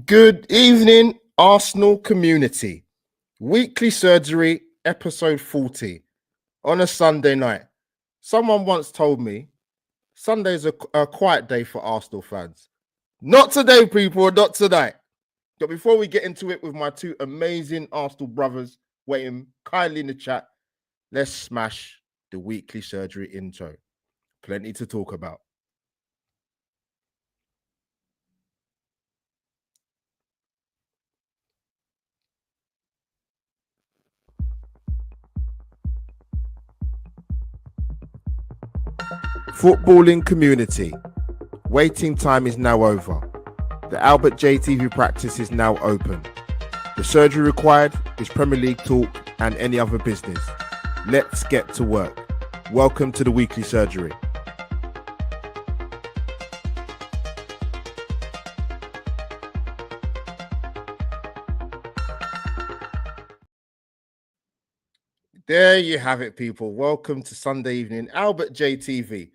Good evening, Arsenal community. Weekly Surgery, episode 40, on a Sunday night. Someone once told me Sunday's a quiet day for Arsenal fans. Not today, people, not tonight. But before we get into it with my two amazing Arsenal brothers waiting kindly in the chat, let's smash the Weekly Surgery intro. Plenty to talk about. Footballing community, waiting time is now over. The Albert JTV practice is now open. The surgery required is Premier League talk and any other business. Let's get to work. Welcome to the Weekly Surgery. There you have it, people. Welcome to Sunday evening, Albert JTV.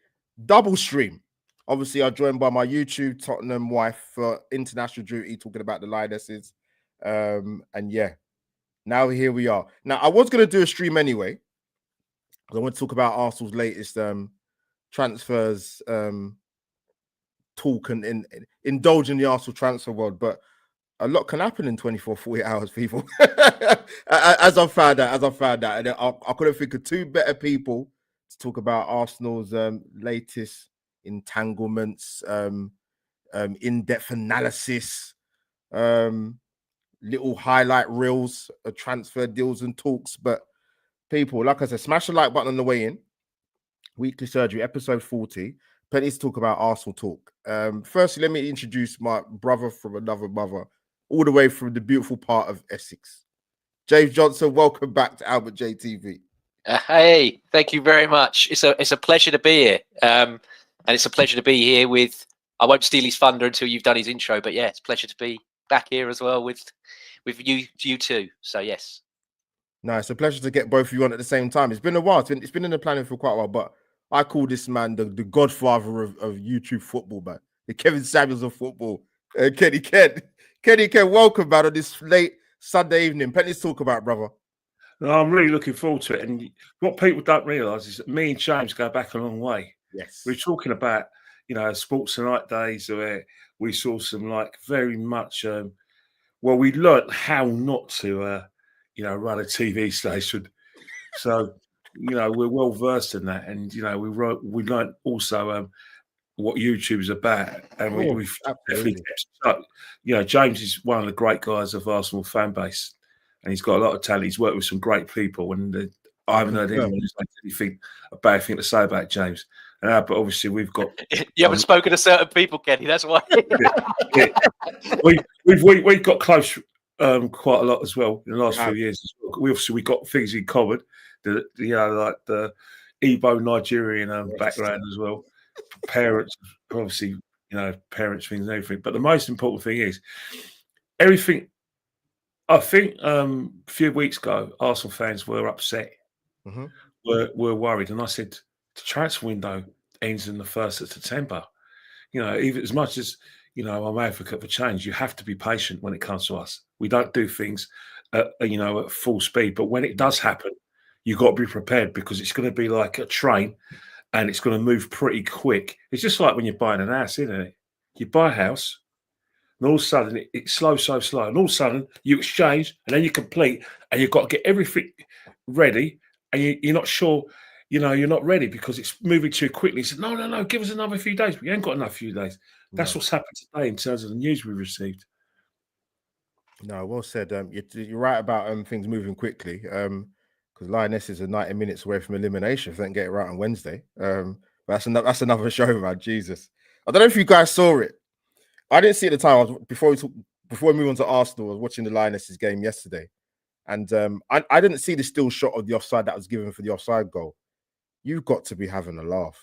Double stream. Obviously, I'm joined by my YouTube Tottenham wife for international duty, talking about the Lionesses. And yeah, now here we are. Now, I was going to do a stream anyway, because I want to talk about Arsenal's latest transfers, talk and indulge in the Arsenal transfer world. But a lot can happen in 24, 48 hours, people. as I found out. And I couldn't think of two better people to talk about Arsenal's latest entanglements, in-depth analysis, little highlight reels of transfer deals and talks. But people, like I said, smash the like button on the way in. Weekly Surgery, episode 40. Plenty to talk about Arsenal talk. Firstly, let me introduce my brother from another mother, all the way from the beautiful part of Essex. James Johnson, welcome back to Albert JTV. Hey, thank you very much. It's a pleasure to be here. And it's a pleasure to be here with, I won't steal his thunder until you've done his intro, but yeah, it's a pleasure to be back here as well with you two. So yes. No, it's a pleasure to get both of you on at the same time. It's been a while. It's been in the planning for quite a while, but I call this man the godfather of YouTube football, man. The Kevin Samuels of football. Kenny Ken, welcome, man, on this late Sunday evening. Plenty to talk about, brother. No, I'm really looking forward to it. And what people don't realise is that me and James go back a long way. Yes. We're talking about, Sports Tonight days where we saw some very much, we learnt how not to, run a TV station. So, we're well versed in that. And, we learnt also what YouTube's about. And we've definitely kept, James is one of the great guys of Arsenal fan base. And he's got a lot of talent. He's worked with some great people, and I haven't heard anyone who's anything a bad thing to say about James. But obviously, we've got. You haven't spoken to certain people, Kenny. That's why. Yeah. We've got close quite a lot as well in the last few years. We got things in common. The Igbo Nigerian background as well. Parents, obviously, parents things and everything. But the most important thing is everything. I think a few weeks ago, Arsenal fans were upset, were worried. And I said, the transfer window ends in the 1st of September. Even as much as, I'm an advocate for change, you have to be patient when it comes to us. We don't do things, at full speed. But when it does happen, you've got to be prepared because it's going to be like a train and it's going to move pretty quick. It's just like when you're buying an house, isn't it? You buy a house. And all of a sudden, it's so slow. And all of a sudden, you exchange, and then you complete, and you've got to get everything ready, and you're not sure, you're not ready because it's moving too quickly. He said, no, give us another few days. We ain't got enough few days. That's what's happened today in terms of the news we received. No, well said. You're right about things moving quickly, because Lionesses are 90 minutes away from elimination if they don't get it right on Wednesday. But that's another show, man. Jesus. I don't know if you guys saw it. I didn't see it at the time. Before we move on to Arsenal, I was watching the Lionesses game yesterday, and I didn't see the still shot of the offside that was given for the offside goal. You've got to be having a laugh.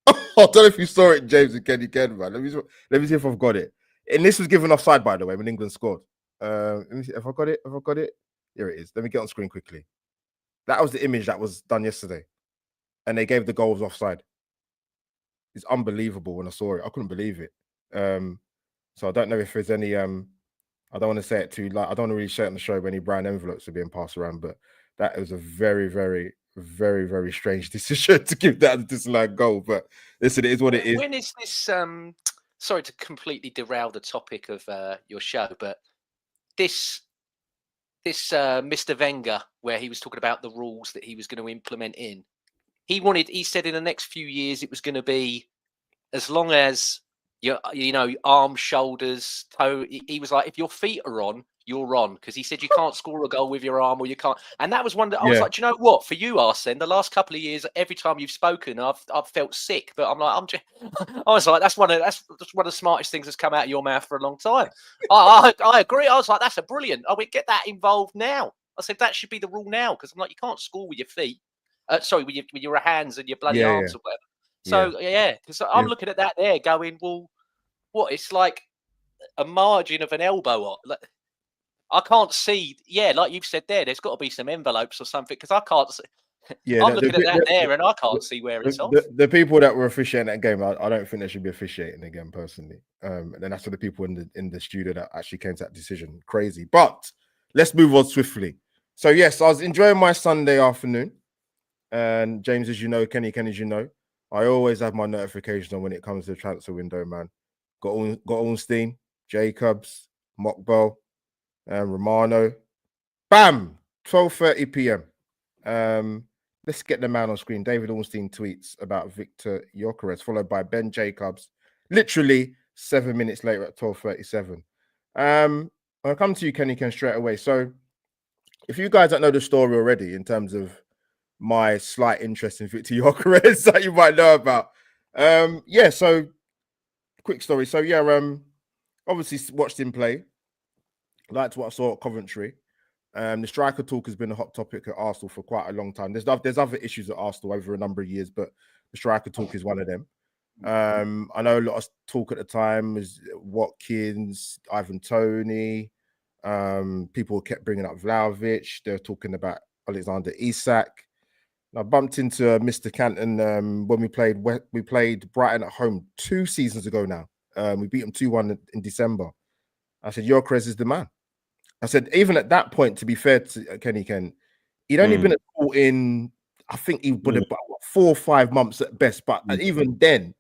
I don't know if you saw it, James and Kenny Ken, man. Let me see if I've got it. And this was given offside, by the way, when England scored. Let me see if I got it. Here it is. Let me get on screen quickly. That was the image that was done yesterday, and they gave the goals offside. It's unbelievable when I saw it. I couldn't believe it. So I don't know if there's any I don't want to say it too, like, I don't want to really share it on the show, but any brown envelopes are being passed around. But that was a very, very, very, very strange decision to give that a disallowed goal. But listen, it is what it is. When is this? Sorry to completely derail the topic of your show, but this Mr. Wenger, where he was talking about the rules that he was going to implement in, he said in the next few years it was going to be as long as your arms, shoulders, toe. He was like, if your feet are on, you're on, because he said you can't score a goal with your arm, or you can't. And that was one that I was like, do you know what? For you, Arsene, the last couple of years, every time you've spoken, I've felt sick. But I'm like, I was like, that's one of the smartest things that's come out of your mouth for a long time. I agree. I was like, that's a brilliant. I would get that involved now. I said that should be the rule now, because I'm like, you can't score with your feet. Sorry, with your hands and your bloody arms or whatever. So yeah, because I'm looking at that there, going, well, what? It's like a margin of an elbow. Like, I can't see. Yeah, like you've said there, there's got to be some envelopes or something, because I can't see. Yeah, I'm looking at that there, and I can't see where it's off. The people that were officiating that game, I don't think they should be officiating again, personally. And that's for the people in the studio that actually came to that decision. Crazy. But let's move on swiftly. So yes, I was enjoying my Sunday afternoon. And James, as you know, Kenny, as you know, I always have my notification on when it comes to the transfer window, man. Got Ornstein, Jacobs, Mockbell, Romano. Bam! 12:30 p.m. Let's get the man on screen. David Ornstein tweets about Victor Gyokeres, followed by Ben Jacobs, literally 7 minutes later at 12:37. I'll come to you, Kenny, straight away. So if you guys don't know the story already in terms of my slight interest in Victor Gyokeres that you might know about. So quick story. So obviously watched him play. Liked what I saw at Coventry. The striker talk has been a hot topic at Arsenal for quite a long time. There's other issues at Arsenal over a number of years, but the striker talk is one of them. I know a lot of talk at the time was Watkins, Ivan Toney. People kept bringing up Vlahovic. They're talking about Alexander Isak. I bumped into Mr. Canton when we played Brighton at home 2 seasons ago now. We beat them 2-1 in December. I said, Gyokeres is the man. I said, even at that point, to be fair to Kenny, he'd only been at school in, I think he would have about 4 or 5 months at best. But even then,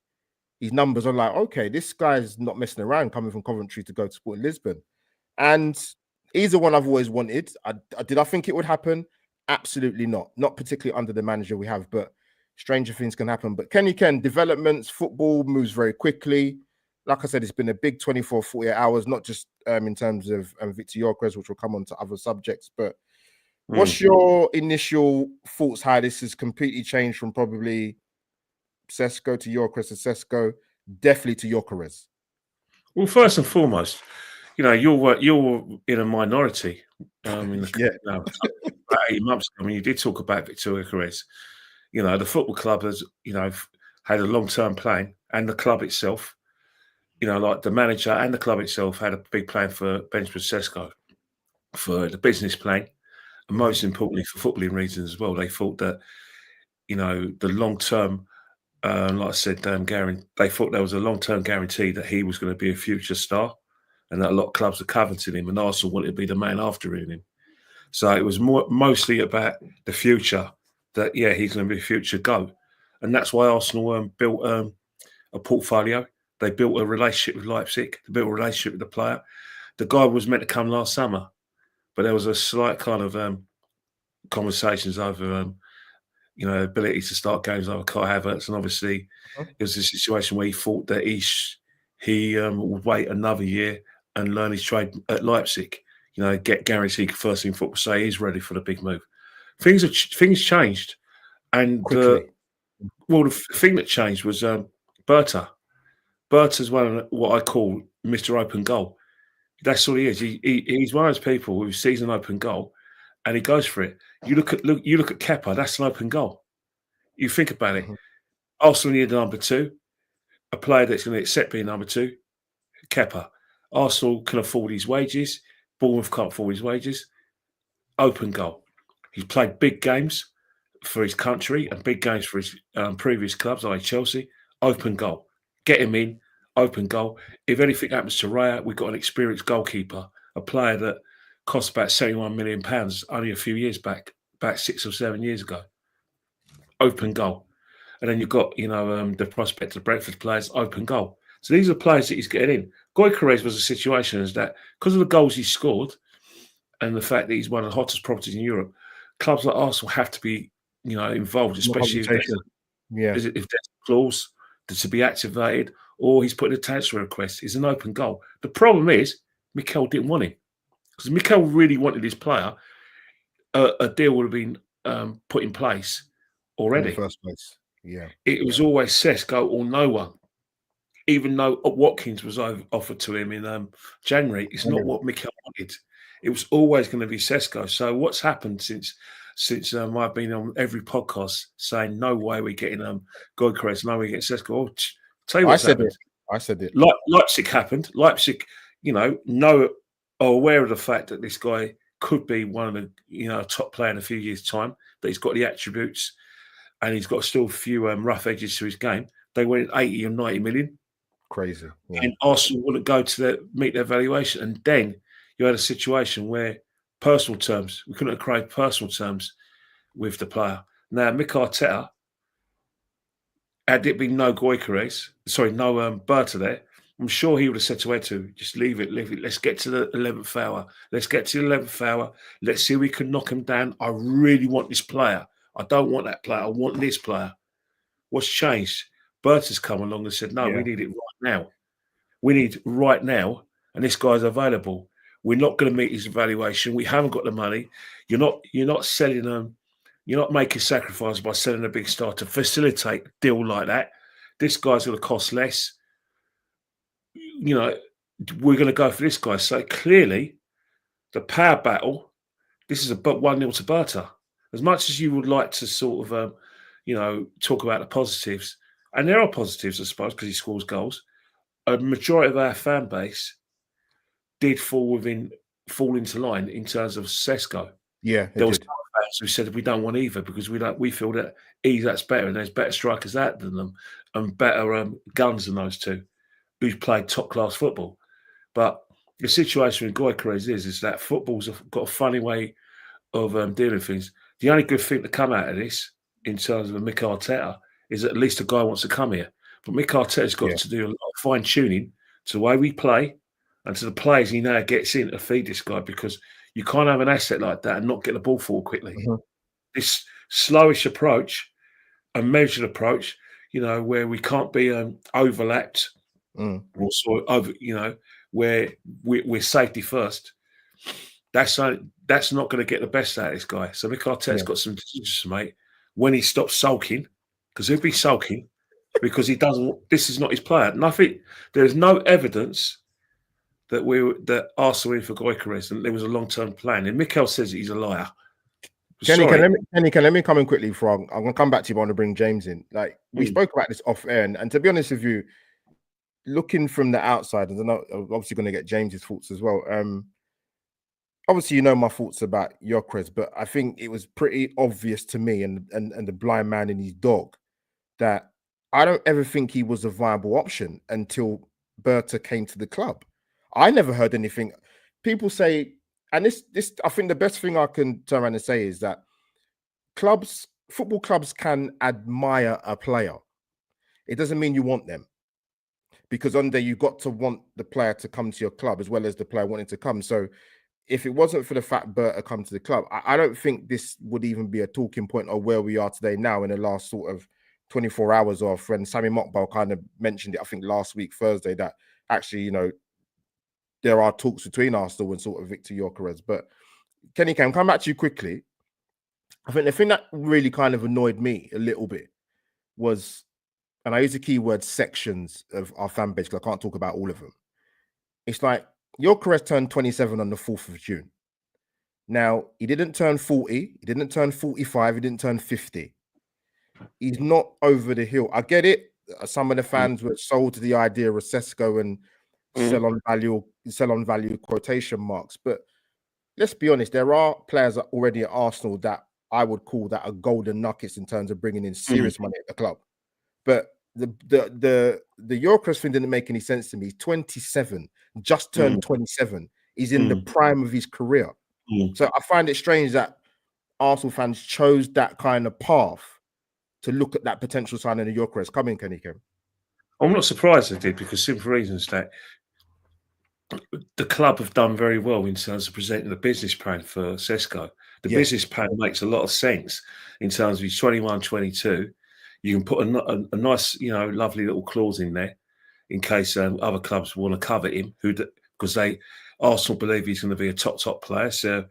his numbers are like, okay, this guy's not messing around coming from Coventry to go to Sporting Lisbon. And he's the one I've always wanted. Did I think it would happen? Absolutely not. Not particularly under the manager we have, but stranger things can happen. But Kenny, developments, football moves very quickly. Like I said, it's been a big 24, 48 hours, not just in terms of Victor Gyokeres, which will come on to other subjects. But what's your initial thoughts how this has completely changed from probably Sesko to Gyokeres to Sesko, definitely to Gyokeres? Well, first and foremost, you're in a minority. About 8 months ago, you did talk about Victor Gyokeres. The football club has, had a long-term plan, and the club itself, like the manager and the club itself had a big plan for Benjamin Sesko, for the business plan, and most importantly for footballing reasons as well. They thought that, the long-term, like I said, they thought there was a long-term guarantee that he was going to be a future star, and that a lot of clubs are coveting him, and Arsenal wanted to be the man after him. So it was mostly about the future, that, he's going to be a future go. And that's why Arsenal built a portfolio. They built a relationship with Leipzig. They built a relationship with the player. The guy was meant to come last summer, but there was a slight kind of conversations over, ability to start games over Kai Havertz. And obviously it was a situation where he thought that he would wait another year and learn his trade at Leipzig. Get guaranteed first team football, say he's ready for the big move. Things changed, and the thing that changed was Berta. Berta's one of what I call Mr. Open Goal. That's all he is. He's one of those people who sees an open goal and he goes for it. You look at Kepa. That's an open goal. You think about it. Arsenal need a number 2, a player that's going to accept being number 2. Kepa. Arsenal can afford his wages. Bournemouth can't afford his wages. Open goal. He's played big games for his country and big games for his previous clubs, like Chelsea. Open goal. Get him in. Open goal. If anything happens to Raya, we've got an experienced goalkeeper a player that cost about £71 million only a few years back, about 6 or 7 years ago. Open goal. And then you've got, the prospect of Brentford players, open goal. So these are players that he's getting in. Gyokeres was a situation is that because of the goals he scored and the fact that he's one of the hottest properties in Europe, clubs like Arsenal have to be, involved, especially if there's a clause to be activated or he's put in a transfer request. It's an open goal. The problem is Mikel didn't want him. Because Mikel really wanted this player, a deal would have been put in place already. In the first place. Yeah. It was always Sesko or no one. Even though Watkins was offered to him in January, it's not what Mikel wanted. It was always going to be Sesko. So what's happened since I've been on every podcast saying no way we're getting Gyokeres, no way we're getting Sesko. I'll tell you what's happened. I said it. Leipzig happened. Leipzig, are aware of the fact that this guy could be one of the top player in a few years' time. That he's got the attributes, and he's got still a few rough edges to his game. They went 80 or 90 million. Crazy. Yeah. And Arsenal wouldn't go to meet their valuation. And then you had a situation where we couldn't create personal terms with the player. Now, Mikel Arteta, had it been no Berta there, I'm sure he would have said to Edu, just leave it. Let's get to the 11th hour. Let's see if we can knock him down. I really want this player. I don't want that player. I want this player. What's changed? Berta's come along and said, no, we need it right now. We need right now, and this guy's available. We're not going to meet his evaluation. We haven't got the money. You're not selling them. You're not making sacrifice by selling a big star to facilitate a deal like that. This guy's going to cost less. We're going to go for this guy. So clearly, the power battle, this is about 1-0 to Berta. As much as you would like to sort of, talk about the positives, and there are positives, I suppose, because he scores goals. A majority of our fan base did fall into line in terms of Sesko. Yeah, there was fans who said we don't want either because we feel that that's better and there's better strikers out than them and better guns than those two who's played top class football. But the situation with Gyokeres is that football's got a funny way of dealing with things. The only good thing to come out of this in terms of Mikel Arteta is at least a guy wants to come here. But Mikel Arteta's got to do a lot of fine-tuning to the way we play and to the players he now gets in to feed this guy because you can't have an asset like that and not get the ball forward quickly. Mm-hmm. This slowish approach, a measured approach, where we can't be overlapped or sort of, where we're safety first. That's not going to get the best out of this guy. So Mikel Arteta's got some decisions to make when he stops sulking, because he'll be sulking because he doesn't. This is not his player. Nothing. There is no evidence that Arsenal in for Gyokeres and there was a long-term plan. And Mikel says he's a liar. Kenny, can let me come in quickly before I'm going to come back to you. I want to bring James in. Like we spoke about this off air, and to be honest with you, looking from the outside, and I'm obviously going to get James's thoughts as well. Obviously, my thoughts about Gyokeres, but I think it was pretty obvious to me and the blind man and his dog that I don't ever think he was a viable option until Berta came to the club. I never heard anything. People say, and this I think the best thing I can turn around and say is that football clubs can admire a player. It doesn't mean you want them. Because on there, you've got to want the player to come to your club as well as the player wanting to come. So if it wasn't for the fact Berta come to the club, I don't think this would even be a talking point of where we are today now in the last sort of 24 hours. Our friend Sammy Mokbal kind of mentioned it, I think last week, Thursday, that actually, there are talks between Arsenal and sort of Victor Gyokeres. But Kenny, can I come back to you quickly? I think the thing that really kind of annoyed me a little bit was, and I use the keyword sections of our fan base because I can't talk about all of them. It's like Gyokeres turned 27 on the 4th of June. Now, he didn't turn 40, he didn't turn 45, he didn't turn 50. He's not over the hill. I get it. Some of the fans were sold to the idea of Sesko and sell on value quotation marks. But let's be honest, there are players already at Arsenal that I would call that a golden nuggets in terms of bringing in serious money at the club. But the Gyokeres thing didn't make any sense to me. He's 27, just turned 27 He's in the prime of his career. So I find it strange that Arsenal fans chose that kind of path to look at that potential signing of Gyokeres. Come in, Kenny Kim. I'm not surprised they did, because simple reasons that the club have done very well in terms of presenting the business plan for Sesko. The business plan makes a lot of sense in terms of he's 21, 22. You can put a nice, lovely little clause in there in case other clubs want to cover him, because Arsenal believe he's going to be a top player. So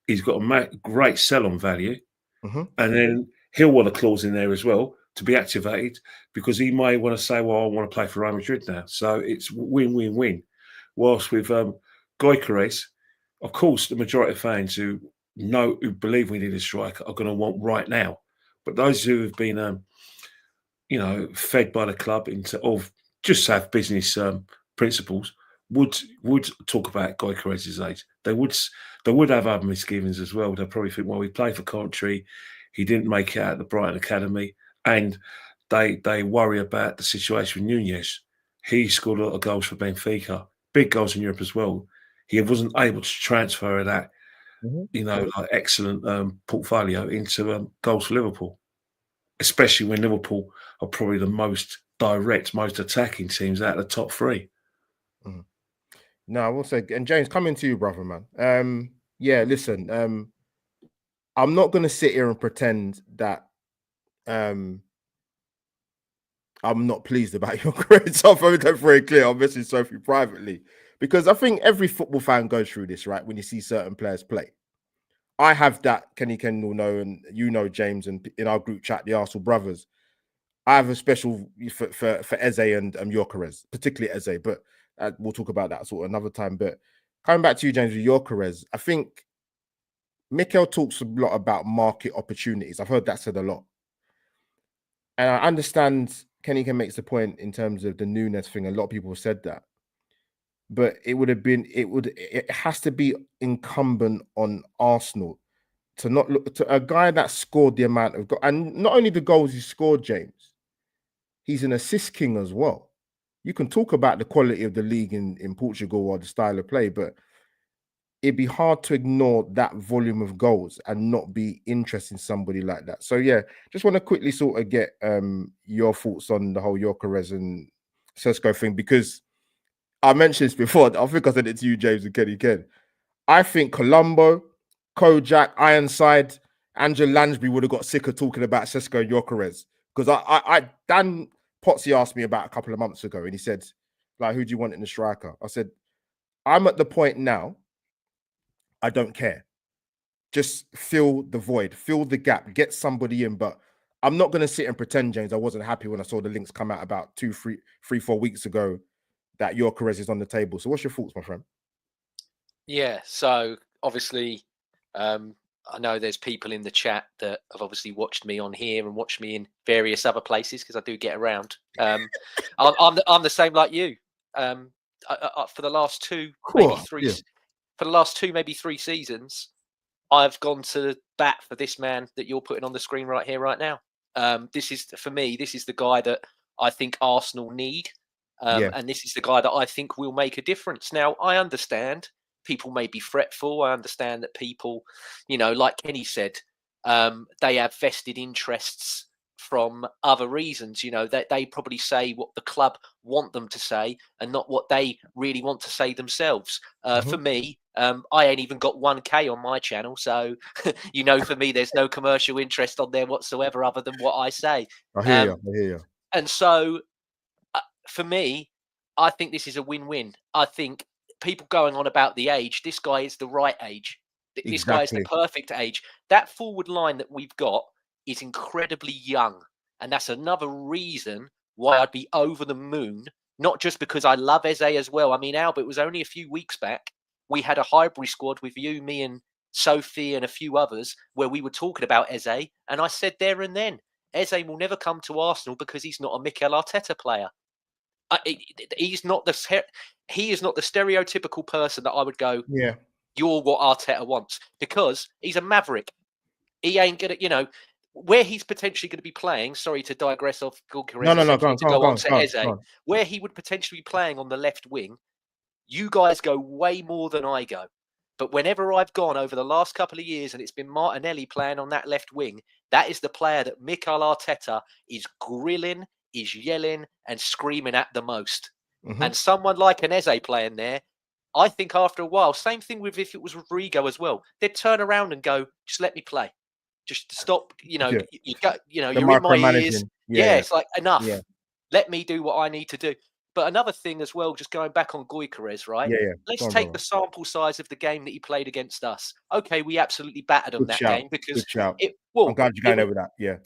he's got a great sell-on value. And then he'll want a clause in there as well to be activated, because he may want to say, well, I want to play for Real Madrid now. So it's win-win-win. Whilst with Gyokeres, of course, the majority of fans who believe we need a striker are going to want right now. But those who have been, fed by the club of just have business principles would talk about Gyokeres' age. They would have other misgivings as well. They'll probably think, well, he played for Coventry, he didn't make it out of the Brighton Academy, and they worry about the situation with Nunez. He scored a lot of goals for Benfica, big goals in Europe as well. He wasn't able to transfer that, excellent portfolio into goals for Liverpool, especially when Liverpool are probably the most direct, most attacking teams out of the top three. No, I will say, and James, coming to you, brother, man. Listen, I'm not going to sit here and pretend that I'm not pleased about your career. So I'm very clear. I'm messaging Sophie privately, because I think every football fan goes through this, right? When you see certain players play. I have that, Kenny Ken will know, and James, and in our group chat, the Arsenal brothers, I have a special for Eze and Gyokeres, particularly Eze, but we'll talk about that sort of another time. But coming back to you, James, with Gyokeres, I think Mikel talks a lot about market opportunities. I've heard that said a lot. And I understand Kenny Ken makes the point in terms of the Nunez thing. A lot of people have said that. But it has to be incumbent on Arsenal to not look to a guy that scored the amount of goals, and not only the goals he scored, James, he's an assist king as well. You can talk about the quality of the league in Portugal or the style of play, but it'd be hard to ignore that volume of goals and not be interested in somebody like that. So yeah, just want to quickly sort of get your thoughts on the whole Gyokeres and Sesko thing, because I mentioned this before. I think I said it to you, James and Kenny Ken. I think Colombo, Kojak, Ironside, Angela Lansbury would have got sick of talking about Sesko and Gyokeres, because Dan Potsy asked me about a couple of months ago, and he said, like, who do you want in the striker? I said, I'm at the point now, I don't care. Just fill the void, fill the gap, get somebody in. But I'm not going to sit and pretend, James, I wasn't happy when I saw the links come out about 4 weeks ago that Gyokeres is on the table. So what's your thoughts, my friend? Yeah, so obviously, I know there's people in the chat that have obviously watched me on here and watched me in various other places, because I do get around. I'm the same like you. For the last two, maybe three, for the last 2, maybe 3 seasons, I've gone to bat for this man that you're putting on the screen right here, right now. This is, for me, this is the guy that I think Arsenal need. And this is the guy that I think will make a difference. Now, I understand people may be fretful. I understand that people, like Kenny said, they have vested interests from other reasons. That they probably say what the club want them to say and not what they really want to say themselves. For me, I ain't even got 1K on my channel, so for me, there's no commercial interest on there whatsoever other than what I say. I hear you. And so, for me, I think this is a win-win. I think people going on about the age, this guy is the right age. This guy is the perfect age. That forward line that we've got is incredibly young. And that's another reason why I'd be over the moon, not just because I love Eze as well. I mean, Albert, was only a few weeks back, we had a hybrid squad with you, me and Sophie and a few others where we were talking about Eze. And I said there and then, Eze will never come to Arsenal because he's not a Mikel Arteta player. He is not the stereotypical person that I would go, you're what Arteta wants, because he's a maverick. He ain't gonna, where he's potentially going to be playing. Sorry to digress off Gyokeres. No, go on, Eze, where he would potentially be playing on the left wing. You guys go way more than I go. But whenever I've gone over the last couple of years and it's been Martinelli playing on that left wing, that is the player that Mikel Arteta is grilling, is yelling and screaming at the most. And someone like an Eze playing there, I think after a while, same thing with if it was Rodrigo as well, they'd turn around and go, just let me play. Just stop, you know, you're in my ears. Yeah, it's like, enough. Yeah. Let me do what I need to do. But another thing as well, just going back on Gyokeres, right? Yeah. Let's take the sample size of the game that he played against us. Okay, we absolutely battered on that game because I'm glad you're going over that. Yeah.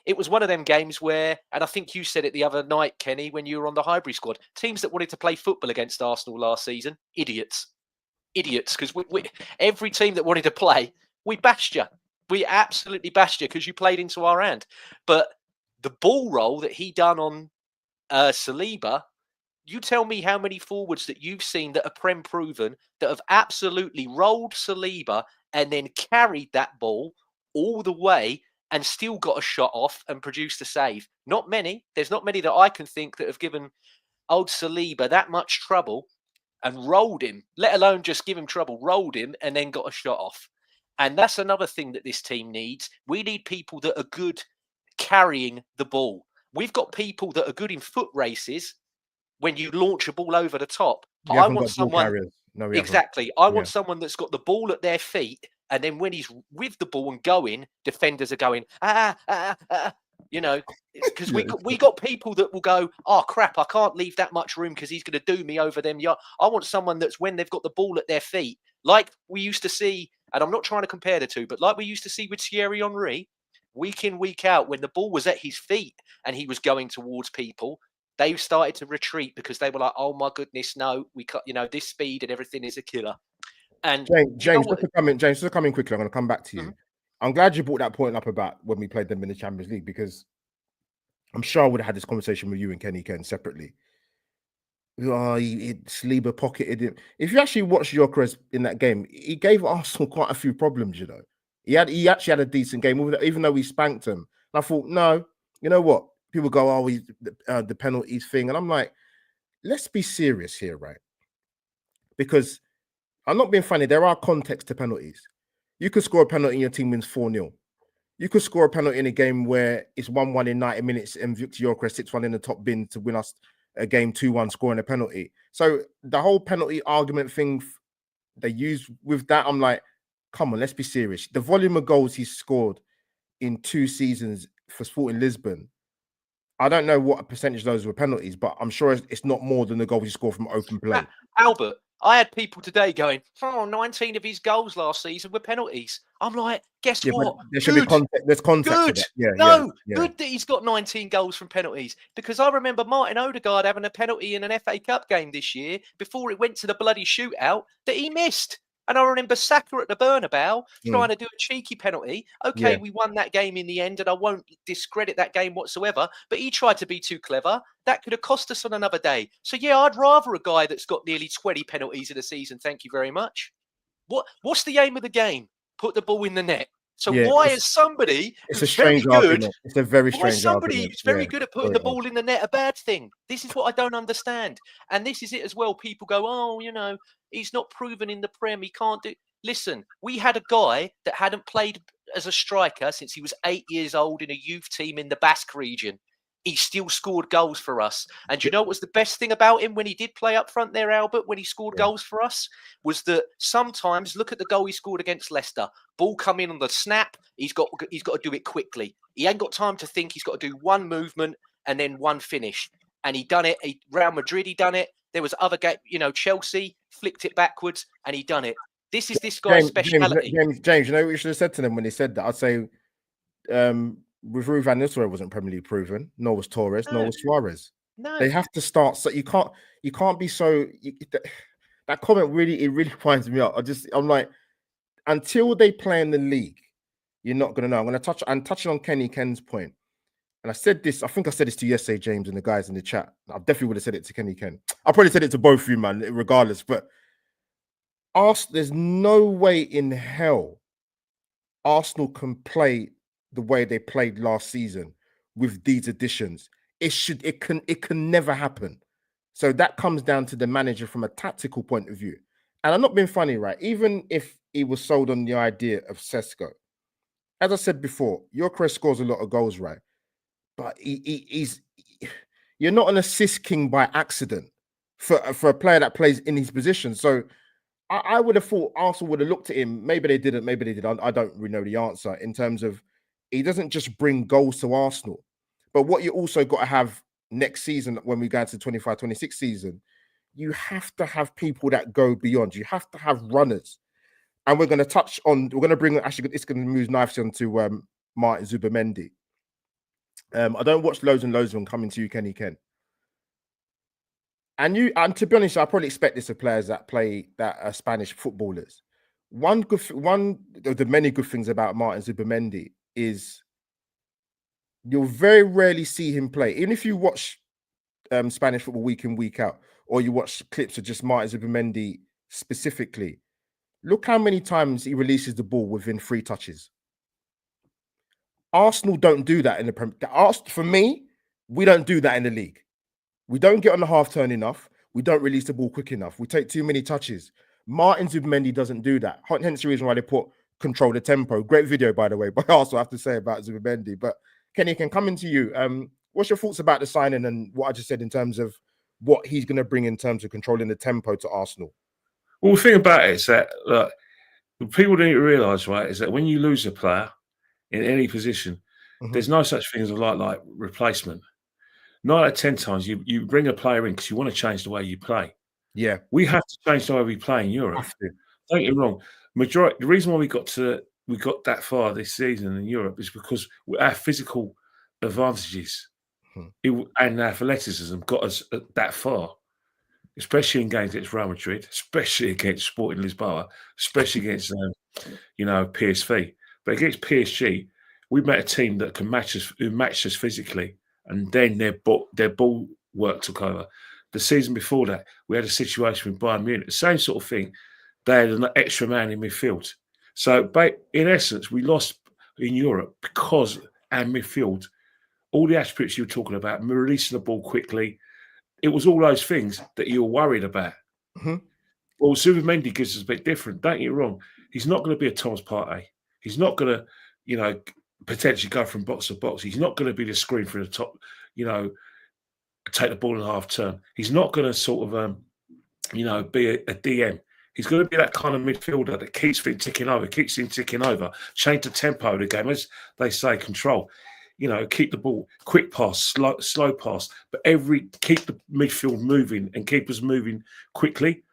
It was one of them games where, and I think you said it the other night, Kenny, when you were on the Highbury squad, teams that wanted to play football against Arsenal last season, idiots, because every team that wanted to play, we bashed you. We absolutely bashed you because you played into our hand. But the ball roll that he done on Saliba, you tell me how many forwards that you've seen that are Prem proven that have absolutely rolled Saliba and then carried that ball all the way and still got a shot off and produced a save. Not many. There's not many that I can think that have given old Saliba that much trouble and rolled him, let alone just give him trouble, rolled him and then got a shot off. And that's another thing that this team needs. We need people that are good carrying the ball. We've got people that are good in foot races when you launch a ball over the top. I want someone exactly. I want someone that's got the ball at their feet, and then when he's with the ball and going, defenders are going you know, because we got people that will go, oh crap, I can't leave that much room because he's going to do me over them. Yeah, I want someone that's when they've got the ball at their feet, like we used to see, and I'm not trying to compare the two, but like we used to see with Thierry Henry, week in, week out, when the ball was at his feet and he was going towards people, they started to retreat because they were like, oh my goodness, no, we cut, this speed and everything is a killer. And James, just to come in quickly, I'm going to come back to you. I'm glad you brought that point up about when we played them in the Champions League, because I'm sure I would have had this conversation with you and Kenny Ken separately. Saliba pocketed him. If you actually watch Gyokeres in that game, he gave Arsenal quite a few problems, He actually had a decent game, even though we spanked him. And I thought, no, you know what? People go, oh, the penalties thing. And I'm like, let's be serious here, right? Because I'm not being funny. There are contexts to penalties. You could score a penalty and your team wins 4-0. You could score a penalty in a game where it's 1-1 in 90 minutes and Victor Gyokeres 6-1 in the top bin to win us a game 2-1 scoring a penalty. So the whole penalty argument thing they use with that, I'm like, come on, let's be serious. The volume of goals he's scored in 2 seasons for Sporting Lisbon, I don't know what percentage those were penalties, but I'm sure it's not more than the goals he scored from open play. Albert, I had people today going, 19 of his goals last season were penalties. I'm like, guess what? There should be context. There's context. Good. Good that he's got 19 goals from penalties, because I remember Martin Odegaard having a penalty in an FA Cup game this year before it went to the bloody shootout that he missed. And I remember Saka at the Bernabeu trying to do a cheeky penalty. Okay, we won that game in the end, and I won't discredit that game whatsoever, but he tried to be too clever. That could have cost us on another day. So, yeah, I'd rather a guy that's got nearly 20 penalties in a season. Thank you very much. What's the aim of the game? Put the ball in the net. So why is somebody it's a strange argument. It's a very strange somebody argument. who's very good at putting the ball in the net a bad thing? This is what I don't understand. And this is it as well. People go, oh, he's not proven in the Prem. He can't do. Listen, we had a guy that hadn't played as a striker since he was 8 years old in a youth team in the Basque region. He still scored goals for us. And you know what was the best thing about him when he did play up front there, Albert, when he scored goals for us? Was that sometimes, look at the goal he scored against Leicester. Ball come in on the snap. He's got to do it quickly. He ain't got time to think. He's got to do one movement and then one finish. And he done it. Real Madrid, he done it. There was other game, Chelsea flicked it backwards and he done it. This is this guy's speciality. James, you know what you should have said to them when they said that? I'd say, with Rue Van Nistelrooy wasn't Premier League proven, nor was Torres, nor was Suarez. No, they have to start. So you can't be so. That comment really winds me up. I'm like, until they play in the league, you're not gonna know. I'm touching on Kenny Ken's point, and I said this. I think I said this to you yesterday, James, and the guys in the chat. I definitely would have said it to Kenny Ken. I probably said it to both of you, man, regardless. But there's no way in hell Arsenal can play the way they played last season with these additions. It can never happen. So that comes down to the manager from a tactical point of view. And I'm not being funny, right? Even if he was sold on the idea of Sesko, as I said before, Gyokeres scores a lot of goals, right? But he's you're not an assist king by accident for a player that plays in his position. So I would have thought Arsenal would have looked at him. Maybe they didn't. Maybe they did. I don't really know the answer in terms of he doesn't just bring goals to Arsenal. But what you also got to have next season when we go into the 25-26 season, you have to have people that go beyond. You have to have runners. And we're going to touch on, we're going to bring, actually, it's going to move nicely onto Martin Zubimendi. I don't watch loads and loads of them coming to you, Kenny Ken. And to be honest, I probably expect this of players that are Spanish footballers. One of the many good things about Martin Zubimendi is you'll very rarely see him play. Even if you watch Spanish football week in, week out, or you watch clips of just Martin Zubimendi specifically, look how many times he releases the ball within 3 touches. Arsenal don't do that in the Premier League. For me, we don't do that in the league. We don't get on the half turn enough. We don't release the ball quick enough. We take too many touches. Martin Zubimendi doesn't do that. Hence the reason why they put control the tempo. Great video, by the way, but I also have to say about Zubimendi. But Kenny, can come into you. What's your thoughts about the signing and what I just said in terms of what he's going to bring in terms of controlling the tempo to Arsenal? Well, the thing about it is that people don't realise, right, is that when you lose a player in any position, there's no such thing as a like replacement. 9 out of 10 times you bring a player in because you want to change the way you play. Yeah, we have to change the way we play in Europe. Don't get me wrong. The reason why we got that far this season in Europe is because our physical advantages and athleticism got us that far, especially in games against Real Madrid, especially against Sporting Lisboa, especially against PSV. But against PSG, we met a team that can match us, who matched us physically, and then their ball work took over. The season before that, we had a situation with Bayern Munich, the same sort of thing. They had an extra man in midfield. So, in essence, we lost in Europe because our midfield, all the attributes you were talking about, releasing the ball quickly, it was all those things that you were worried about. Well, Zubimendi gives us a bit different. Don't get me wrong. He's not going to be a Thomas Partey. He's not going to, potentially go from box to box. He's not going to be the screen for the top, take the ball in half turn. He's not going to sort of, be a DM. He's going to be that kind of midfielder that keeps things ticking over, change the tempo of the game, as they say, control. Keep the ball, quick pass, slow pass, but keep the midfield moving and keep us moving quickly.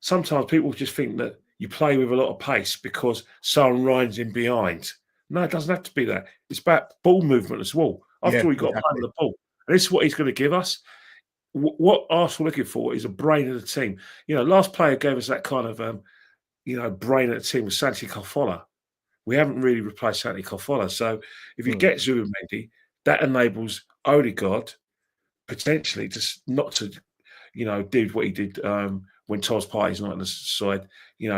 Sometimes people just think that you play with a lot of pace because someone runs in behind. No, it doesn't have to be that. It's about ball movement as well. After all, you've got to play with the ball. And this is what he's going to give us. What Arsenal are looking for is a brain of the team. Last player gave us that kind of, brain of the team was Santi Cazorla. We haven't really replaced Santi Cazorla. So if you get Zubimendi, that enables Odegaard potentially just not to, do what he did when Thomas Partey's not on the side,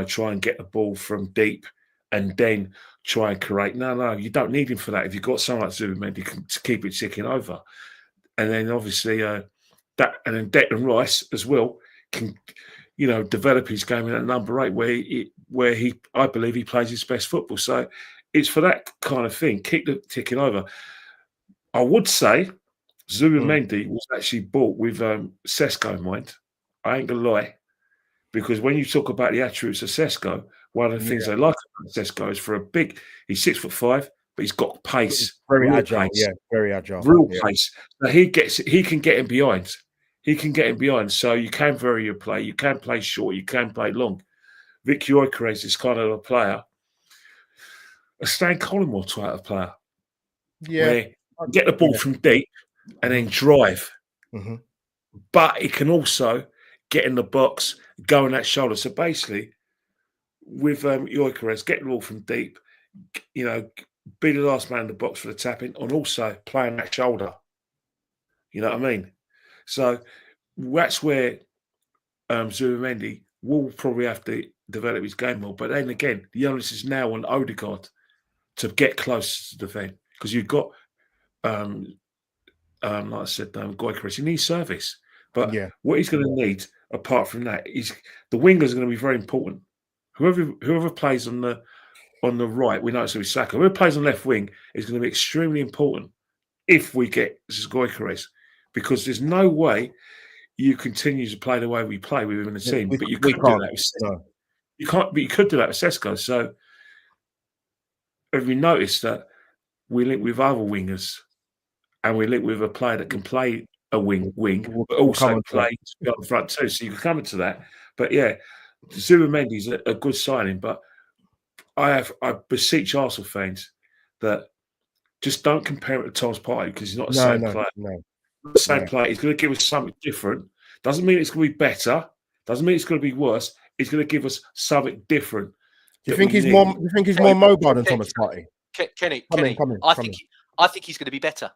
try and get the ball from deep and then try and create. No, you don't need him for that. If you've got someone like Zubimendi to keep it ticking over. And then obviously and then Declan Rice as well can, develop his game in at number 8 where I believe he plays his best football. So it's for that kind of thing. Keep the ticking over. I would say Zubimendi was actually bought with Sesko in mind. I ain't gonna lie, because when you talk about the attributes of Sesko, one of the things I like about Sesko is he's 6'5", but he's got pace. Very agile, very agile. Real pace. So he can get in behind. So you can vary your play. You can play short. You can play long. Vic Gyokeres is kind of a player, a Stan Collymore type of player. Yeah. Where you get the ball from deep and then drive. But he can also get in the box, go on that shoulder. So basically, with Gyokeres, get the ball from deep, be the last man in the box for the tapping, and also playing that shoulder. You know what I mean? So that's where Zubimendi will probably have to develop his game more. But then again, the onus is now on Odegaard to get close to defend, because you've got, like I said, Gyokeres, he needs service. But what he's going to need, apart from that, is the wingers are going to be very important. Whoever plays on the right, we know it's going to be Saka. Whoever plays on left wing is going to be extremely important if we get Gyokeres, because there's no way you continue to play the way we play within the team. But you could do that with you can't. But you could do that with Sesko. So have you noticed that we link with other wingers, and we link with a player that can play a wing, but also play up front too. So you can come into that. But yeah, Zubimendi's a good signing. But I beseech Arsenal fans that just don't compare it to Thomas Partey, because he's not the same player. No. The same player. He's going to give us something different. Doesn't mean it's going to be better. Doesn't mean it's going to be worse. He's going to give us something different. Do you think he's more? Do you think he's more mobile than Thomas Partey? Kenny, I think he's going to be better.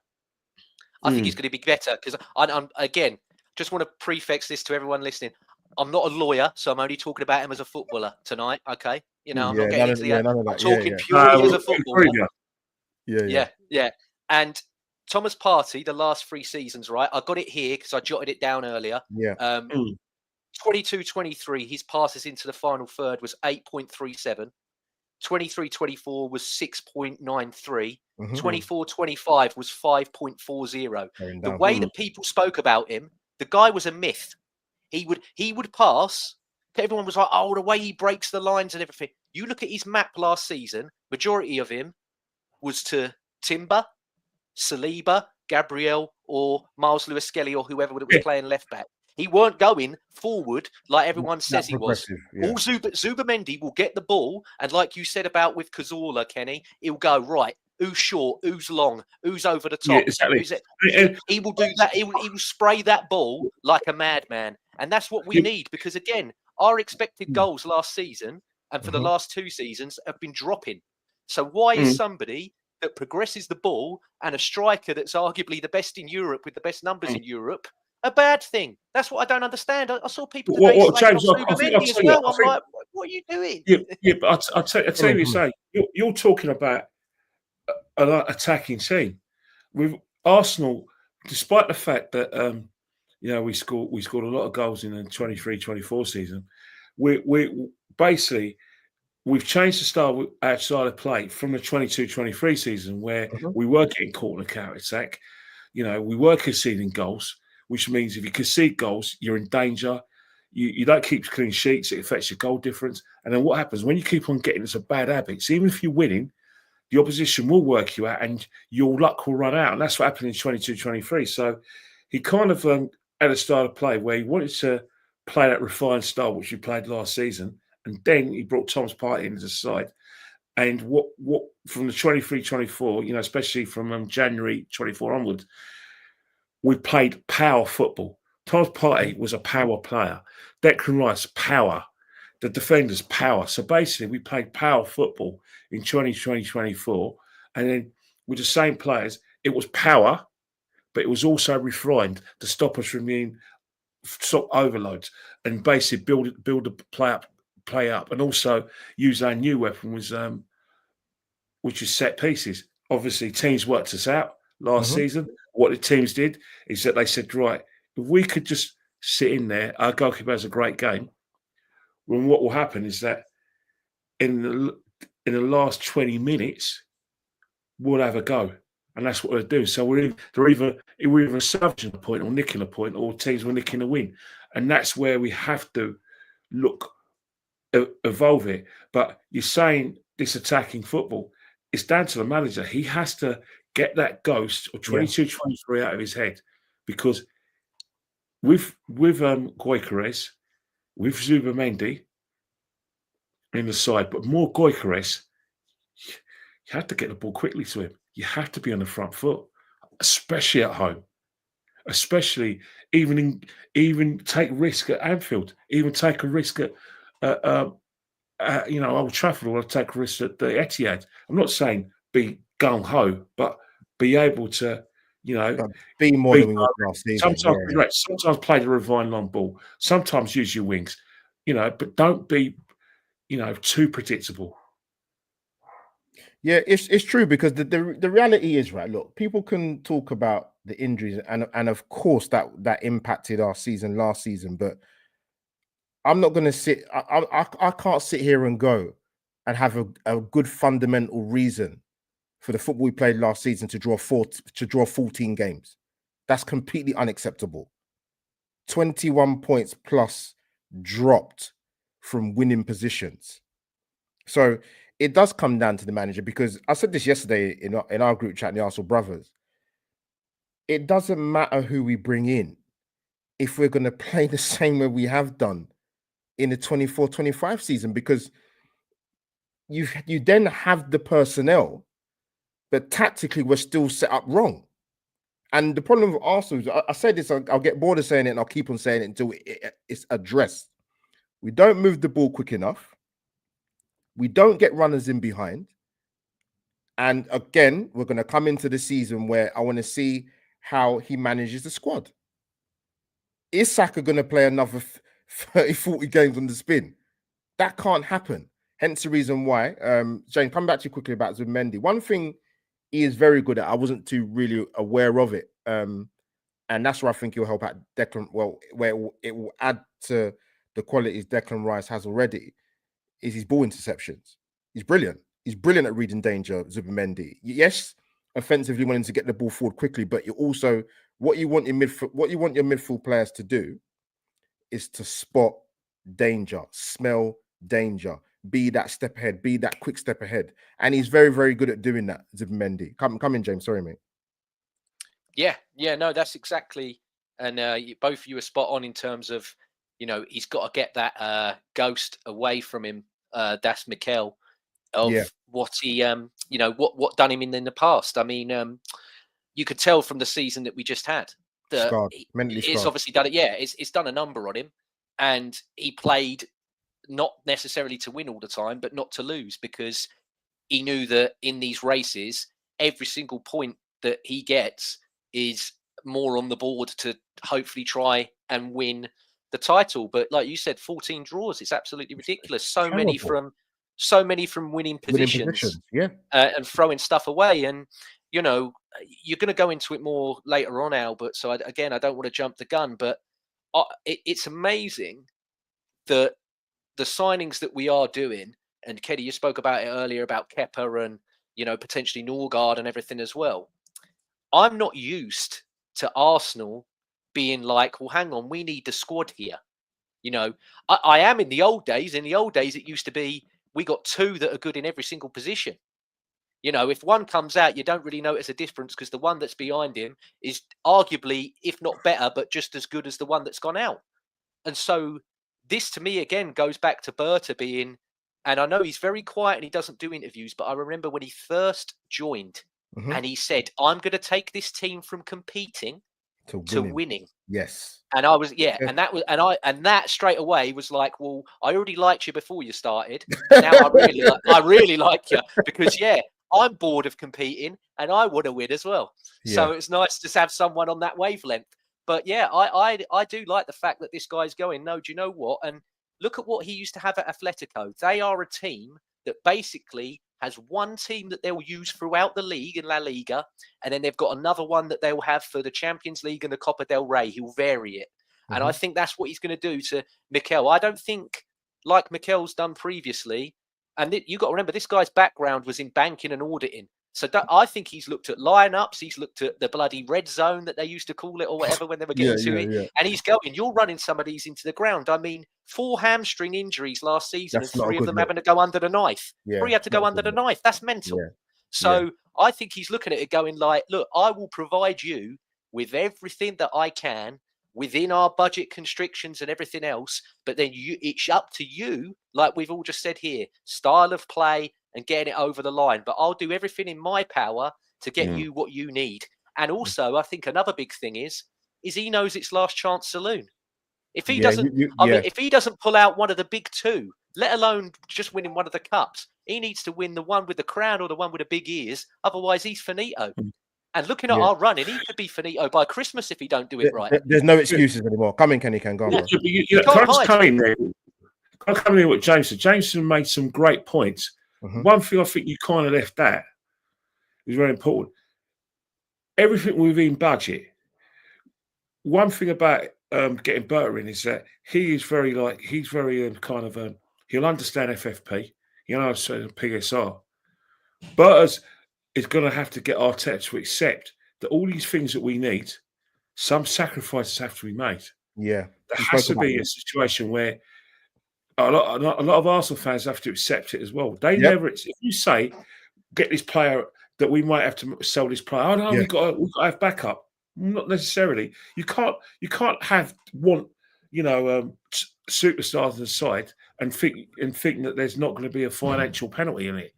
I think he's going to be better, because I'm again just want to prefix this to everyone listening. I'm not a lawyer, so I'm only talking about him as a footballer tonight. Okay, I'm not getting into that. I'm talking purely as a footballer. Yeah. And Thomas Partey, the last 3 seasons, right? I got it here because I jotted it down earlier. 22-23, his passes into the final third was 8.37. 23-24 was 6.93. 24-25 was 5.40. The way that people spoke about him, the guy was a myth. He would pass. Everyone was like, oh, the way he breaks the lines and everything. You look at his map last season, majority of him was to Timber, Saliba, Gabriel, or Miles Lewis-Skelly, or whoever was playing left back. He weren't going forward like everyone says he was. All Zubimendi will get the ball, and like you said about with Cazorla, Kenny, he'll go, right, who's short, who's long, who's over the top. Yeah, exactly. He will do that. He will spray that ball like a madman. And that's what we need, because, again, our expected goals last season and for the last 2 seasons have been dropping. So why is somebody that progresses the ball and a striker that's arguably the best in Europe with the best numbers in Europe a bad thing? That's what I don't understand. I saw people today James, as well. I'm like, what are you doing? But I'll tell you what you say. You're talking about an attacking team. With Arsenal, despite the fact that we scored a lot of goals in the 23-24 season, we've changed the style outside of play from the 22-23 season, where we were getting caught in a counter attack. We were conceding goals, which means if you concede goals, you're in danger. You don't keep clean sheets; it affects your goal difference. And then what happens when you keep on getting into bad habits? Even if you're winning, the opposition will work you out, and your luck will run out. And that's what happened in 22-23. So he kind of had a style of play where he wanted to play that refined style, which he played last season. And then he brought Thomas Partey into the side. And what from the 23-24, especially from January 24 onwards, we played power football. Thomas Partey was a power player. Declan Rice, power. The defenders, power. So basically, we played power football in 2020-24. And then with the same players, it was power, but it was also refined to stop us from being overloads and basically build the play up, and also use our new weapon, which is set pieces. Obviously, teams worked us out last season. What the teams did is that they said, right, if we could just sit in there, our goalkeeper has a great game. Well, what will happen is that in the last 20 minutes, we'll have a go. And that's what they're doing. So we're either salvaging a point or nicking a point, or teams will nicking a win. And that's where we have to evolve it. But you're saying this attacking football, it's down to the manager. He has to get that ghost or 22-23 out of his head, because with Gyokeres, with Zubimendi in the side, but more Gyokeres, you have to get the ball quickly to him. You have to be on the front foot, especially at home. Especially even take risk at Anfield, even take a risk at Old Trafford, or take a risk at the Etihad. I'm not saying be gung ho, but be able to, be more than we were last season. Sometimes play the refined long ball. Sometimes use your wings, but don't be, too predictable. Yeah, it's true because the reality is, right, look, people can talk about the injuries and of course that impacted our season last season, but I'm not going to sit. I can't sit here and go and have a good fundamental reason for the football we played last season to draw 14 games. That's completely unacceptable. 21 points plus dropped from winning positions. So it does come down to the manager, because I said this yesterday in our group chat, the Arsenal Brothers. It doesn't matter who we bring in if we're going to play the same way we have done in the 24-25 season, because you then have the personnel, but tactically we're still set up wrong. And the problem with Arsenal is, I said this, I'll get bored of saying it and I'll keep on saying it until it's addressed. We don't move the ball quick enough. We don't get runners in behind. And again, we're going to come into the season where I want to see how he manages the squad. Is Saka going to play another 30, 40 games on the spin? That can't happen. Hence the reason why, Jane, come back to you quickly about Zubimendi. One thing he is very good at, I wasn't too really aware of it. And that's where I think he'll help out Declan, well, where it will add to the qualities Declan Rice has already, is his ball interceptions. He's brilliant. He's brilliant at reading danger, Zubimendi. Yes, offensively wanting to get the ball forward quickly, but you also, what you want your midfield players to do is to spot danger, smell danger, be that step ahead, be that quick step ahead. And he's very, very good at doing that, Zubimendi. Come in, James. Sorry, mate. Yeah, no, that's exactly. And both of you are spot on in terms of, he's got to get that ghost away from him. That's Mikel, of what he, what done him in the past. I mean, you could tell from the season that we just had that it's obviously done it. Yeah, it's done a number on him, and he played not necessarily to win all the time, but not to lose, because he knew that in these races, every single point that he gets is more on the board to hopefully try and win the title. But like you said, 14 draws, it's absolutely ridiculous. So many from winning positions, and throwing stuff away. And you're going to go into it more later on, Albert. So I don't want to jump the gun, but it's amazing that the signings that we are doing. And Kenny, you spoke about it earlier about Kepa and potentially Norgard and everything as well. I'm not used to Arsenal being like, well, hang on, we need the squad here. I am in the old days. In the old days, it used to be we got two that are good in every single position. If one comes out, you don't really notice a difference because the one that's behind him is arguably, if not better, but just as good as the one that's gone out. And so this, to me, again, goes back to Berta being, and I know he's very quiet and he doesn't do interviews, but I remember when he first joined, and he said, I'm going to take this team from competing to winning. Yes. And I was, and that was, and that straight away was like, well, I already liked you before you started. Now I really like you, because I'm bored of competing and I want to win as well. Yeah. So it's nice to have someone on that wavelength. But I do like the fact that this guy's going, no, do you know what? And look at what he used to have at Atletico. They are a team that basically has one team that they'll use throughout the league in La Liga, and then they've got another one that they'll have for the Champions League and the Copa del Rey. He'll vary it. And I think that's what he's going to do to Mikel. I don't think, like Mikel's done previously, and you got to remember, this guy's background was in banking and auditing. So I think he's looked at lineups. He's looked at the bloody red zone that they used to call it, or whatever, when they were getting to it. Yeah. And he's going, you're running some of these into the ground. I mean, 4 hamstring injuries last season, and 3 of them having to go under the knife. Yeah, 3 had to go under the knife. That's mental. Yeah. So I think he's looking at it going like, look, I will provide you with everything that I can within our budget constrictions and everything else. But then it's up to you, like we've all just said here, style of play and getting it over the line. But I'll do everything in my power to get you what you need. And also, I think another big thing is he knows it's last chance saloon. If he doesn't, I mean, if he doesn't pull out one of the big 2, let alone just winning one of the cups, he needs to win the one with the crown or the one with the big ears. Otherwise, he's finito. And looking at our running, he could be finito by Christmas if he don't do it right. There's no excuses anymore. Come in, Kenny, can go. Can I just come in there? Can I come in with James? Jameson made some great points. One thing I think you kind of left out is very important. Everything within budget. One thing about getting Berta in is that he's very he'll understand FFP, he'll understand PSR. Berta's is going to have to get Arteta to accept that all these things that we need, some sacrifices have to be made. Yeah, there has to be a situation where a lot of Arsenal fans have to accept it as well. They never. If you say, get this player, that we might have to sell this player. Oh no, we've got to have backup. Not necessarily. You can't want superstars on the side and think that there's not going to be a financial penalty in it.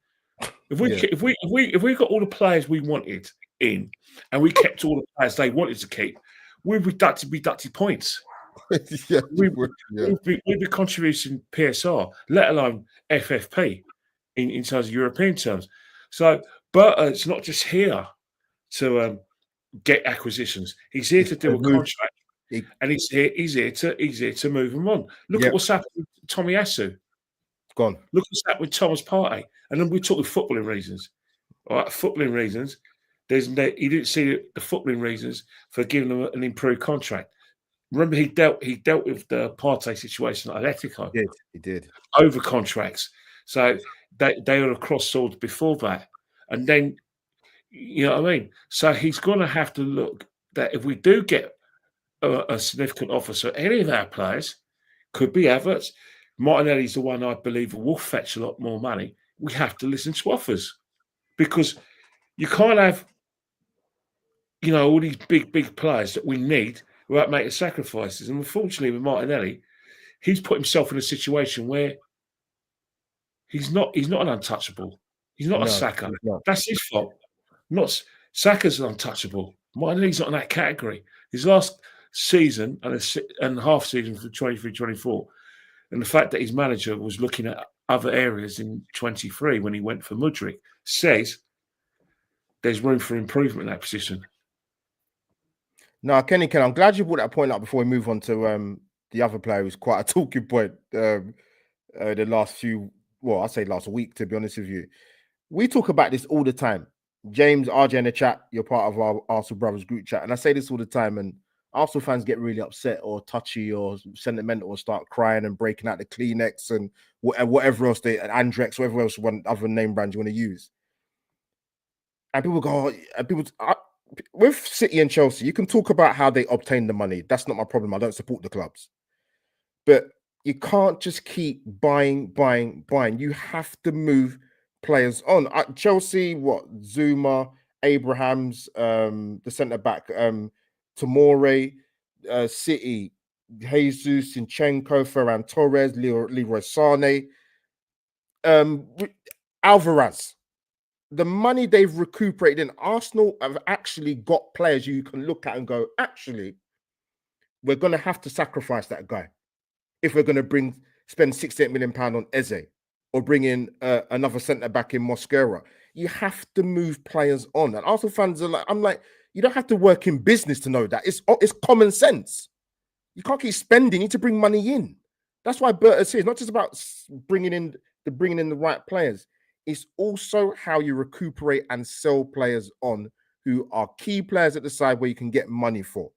If we got all the players we wanted in, and we kept all the players they wanted to keep, we'd be deducted points. We'd be contributing PSR, let alone FFP in terms of European terms. So, but it's not just here to get acquisitions. He's here to do a contract, and he's here to move them on. Look at what's happened with Tommy Asu. Gone. Look what's happened with Thomas Partey. And then we talk with footballing reasons. All right, footballing reasons. He didn't see the footballing reasons for giving them an improved contract. Remember, he dealt with the Partey situation at Atletico. He did. Over contracts. So they were across swords before that. And then, you know what I mean? So he's going to have to look that if we do get a significant offer, so any of our players, could be Havertz, Martinelli's the one I believe will fetch a lot more money. We have to listen to offers, because you can't have, all these big players that we need without making sacrifices. And unfortunately, with Martinelli, he's put himself in a situation where he's not an untouchable. He's not a Saka. That's his fault. Not Saka's untouchable. Martinelli's not in that category. His last season and half season for 23-24. And the fact that his manager was looking at other areas in 23 when he went for Mudryk says there's room for improvement in that position. No, Kenny, I'm glad you brought that point up before we move on to the other player who's quite a talking point the last week, to be honest with you. We talk about this all the time. James, RJ in the chat, you're part of our Arsenal Brothers group chat. And I say this all the time, and Arsenal fans get really upset or touchy or sentimental or start crying and breaking out the Kleenex and whatever else Andrex, whatever else other name brand you want to use. And people go, with City and Chelsea, you can talk about how they obtain the money. That's not my problem. I don't support the clubs. But you can't just keep buying. You have to move players on. Chelsea, Zuma, Abrahams, the centre-back, Tomori, City, Jesus, Zinchenko, Ferran Torres, Leroy Sane, Alvarez. The money they've recuperated in Arsenal have actually got players you can look at and go, actually, we're going to have to sacrifice that guy if we're going to spend £68 million on Eze or bring in another centre-back in Mosquera. You have to move players on. And Arsenal fans are like, I'm like, you don't have to work in business to know that. It's common sense. You can't keep spending. You need to bring money in. That's why Berta says it's not just about bringing in the right players. It's also how you recuperate and sell players on who are key players at the side where you can get money for.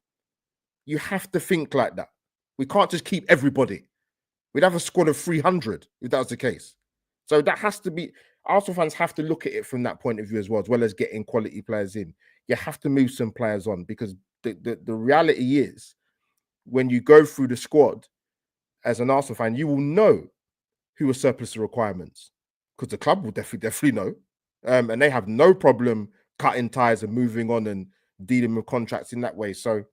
You have to think like that. We can't just keep everybody. We'd have a squad of 300 if that was the case. So that has to be, Arsenal fans have to look at it from that point of view as well as getting quality players in. You have to move some players on, because the reality is, when you go through the squad as an Arsenal fan, you will know who are surplus to requirements, because the club will definitely know. And they have no problem cutting ties and moving on and dealing with contracts in that way. So,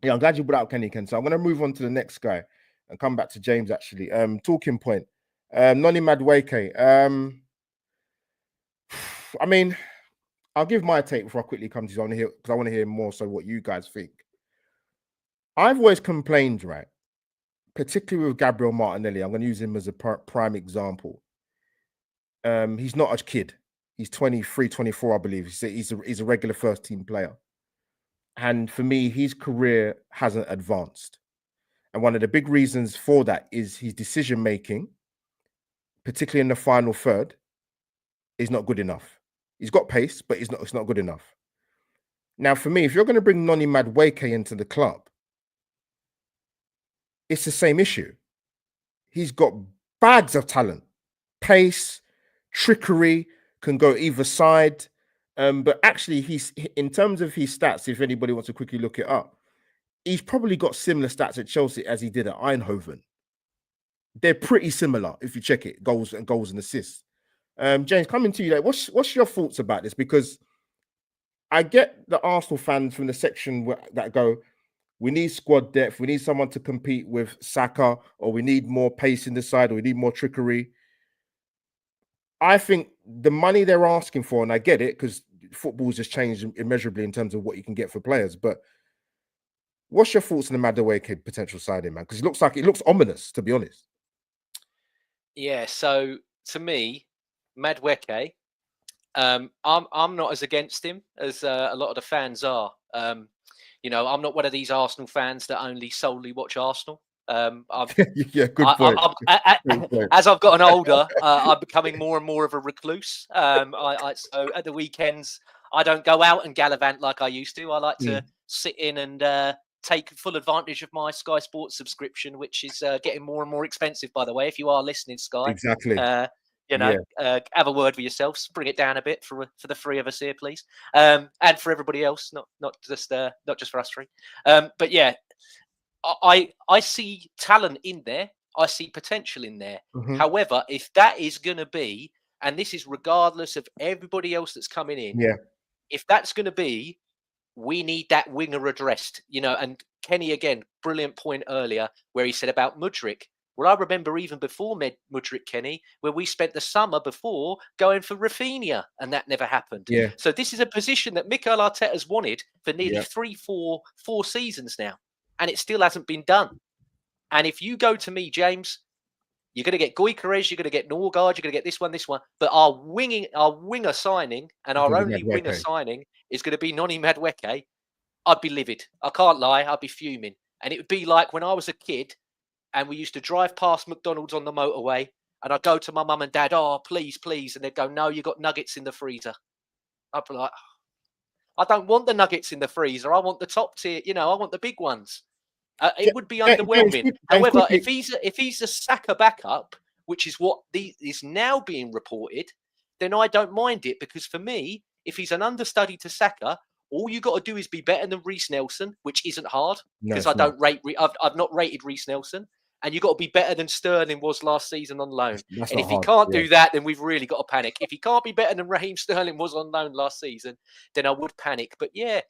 yeah, I'm glad you brought out Kenny Ken. So I'm going to move on to the next guy and come back to James, actually. Talking point. Noni Madueke. I mean, I'll give my take before I quickly come to you on here, because I want to hear more so what you guys think. I've always complained, right, particularly with Gabriel Martinelli. I'm going to use him as a prime example. He's not a kid. He's 23, 24, I believe. He's a regular first team player. And for me, his career hasn't advanced. And one of the big reasons for that is his decision making, particularly in the final third. is not good enough. He's got pace, but it's not good enough. Now, for me, if you're going to bring Noni Madueke into the club, it's the same issue. He's got bags of talent, pace, trickery, can go either side. But actually, he's in terms of his stats, if anybody wants to quickly look it up, he's probably got similar stats at Chelsea as he did at Eindhoven. They're pretty similar if you check it, goals and assists. James, coming to you, like, what's your thoughts about this? Because I get the Arsenal fans from the section that go, we need squad depth, we need someone to compete with Saka, or we need more pace in the side, or we need more trickery. I think the money they're asking for, and I get it because football's just changed immeasurably in terms of what you can get for players. But what's your thoughts on the Madueke potential signing, man? Because it looks ominous, to be honest. Yeah. So to me, Madueke, I'm not as against him as a lot of the fans are. You know, I'm not one of these Arsenal fans that only solely watch Arsenal. Yeah, good point. As I've gotten older, I'm becoming more and more of a recluse. So at the weekends, I don't go out and gallivant like I used to. I like to sit in and take full advantage of my Sky Sports subscription, which is getting more and more expensive, by the way. If you are listening, Sky, exactly. You know, have a word with yourselves. Bring it down a bit for the three of us here, please, and for everybody else, not just for us three. But yeah, I see talent in there. I see potential in there. However, if that is going to be, and this is regardless of everybody else that's coming in, if that's going to be, we need that winger addressed, you know. And Kenny, again, brilliant point earlier where he said about Mudryk. Well, I remember even before Mudryk, Kenny, where we spent the summer before going for Rafinha, and that never happened. So this is a position that Mikel Arteta's wanted for nearly 4 seasons now, and it still hasn't been done. And if you go to me, James, you're going to get Gyokeres, you're going to get Norgard, you're going to get this one. But our winger signing, and our only winger signing, is going to be Noni Madueke. I'd be livid. I can't lie. I'd be fuming. And it would be like when I was a kid and we used to drive past McDonald's on the motorway, and I'd go to my mum and dad, oh, please, please. And they'd go, no, you got nuggets in the freezer. I'd be like, I don't want the nuggets in the freezer. I want the top tier, you know, I want the big ones. It would be underwhelming. However, if he's a Saka backup, which is what is now being reported, then I don't mind it, because for me, if he's an understudy to Saka, all you got to do is be better than Reece Nelson, which isn't hard, because I've not rated Reece Nelson, and you got to be better than Sterling was last season on loan. And if he can't do that, then we've really got to panic. If he can't be better than Raheem Sterling was on loan last season, then I would panic. But yeah.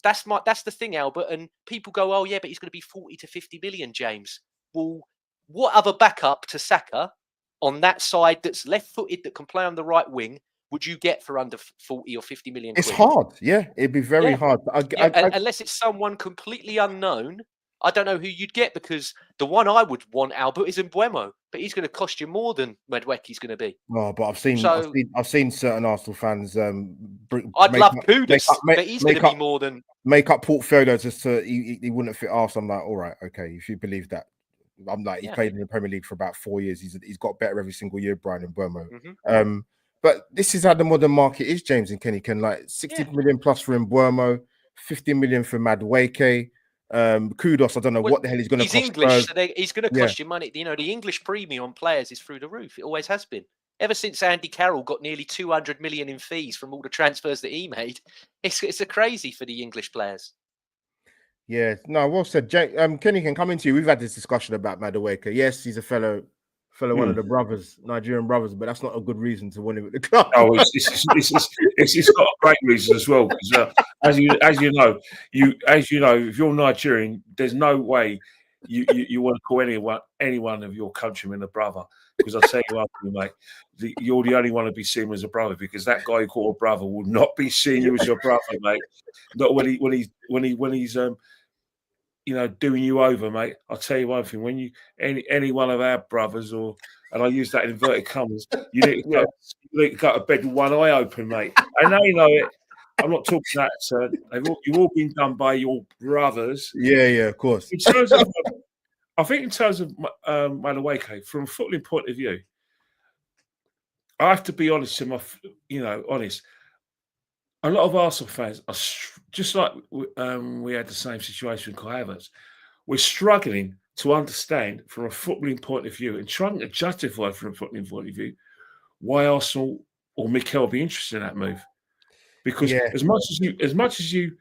That's the thing, Albert. And people go, oh yeah, but he's going to be 40 to 50 million, James. Well, what other backup to Saka on that side that's left-footed, that can play on the right wing, would you get for under 40 or 50 million? It's hard. Yeah, it'd be very hard. Unless it's someone completely unknown. I don't know who you'd get, because the one I would want, Albert, is Mbeumo, but he's going to cost you more than Madueke's going to be. No, but I've seen certain Arsenal fans. I'd love Kudus, but he's going to be more than make up portfolio just to he wouldn't fit us. I'm like, all right, okay, if you believe that. I'm like, he played in the Premier League for about 4 years. He's got better every single year, Brian Mbeumo. But this is how the modern market is, James and Kenny. Can like 60 million plus for Mbeumo, 50 million for Madueke. Kudos, I don't know what the hell he's going to cost. He's English, so he's going to cost you money. You know, the English premium on players is through the roof. It always has been. Ever since Andy Carroll got nearly 200 million in fees from all the transfers that he made, it's a crazy for the English players. Yeah, no, well said. Kenny, can come into you. We've had this discussion about Madueke. Yes, he's a fellow one of the brothers, Nigerian brothers, but that's not a good reason to want him at the club. Oh, it's got a great reason as well, because as you know, if you're Nigerian, there's no way you want to call anyone of your countrymen a brother, because I'll tell you what, mate, you're the only one to be seen as a brother, because that guy you call a brother will not be seeing you as your brother, mate. Not when he's doing you over, mate. I'll tell you one thing: when you any one of our brothers, and I use that in inverted commas, you need to go to bed with one eye open, mate. I know you know it. I'm not talking that. You've all been done by your brothers. Yeah, of course. In terms of, I think in terms of Madueke, from a footballing point of view, I have to be honest honest. A lot of Arsenal fans are just like we had the same situation with Kai Havertz. We're struggling to understand from a footballing point of view and trying to justify from a footballing point of view why Arsenal or Mikel will be interested in that move. Because as much as you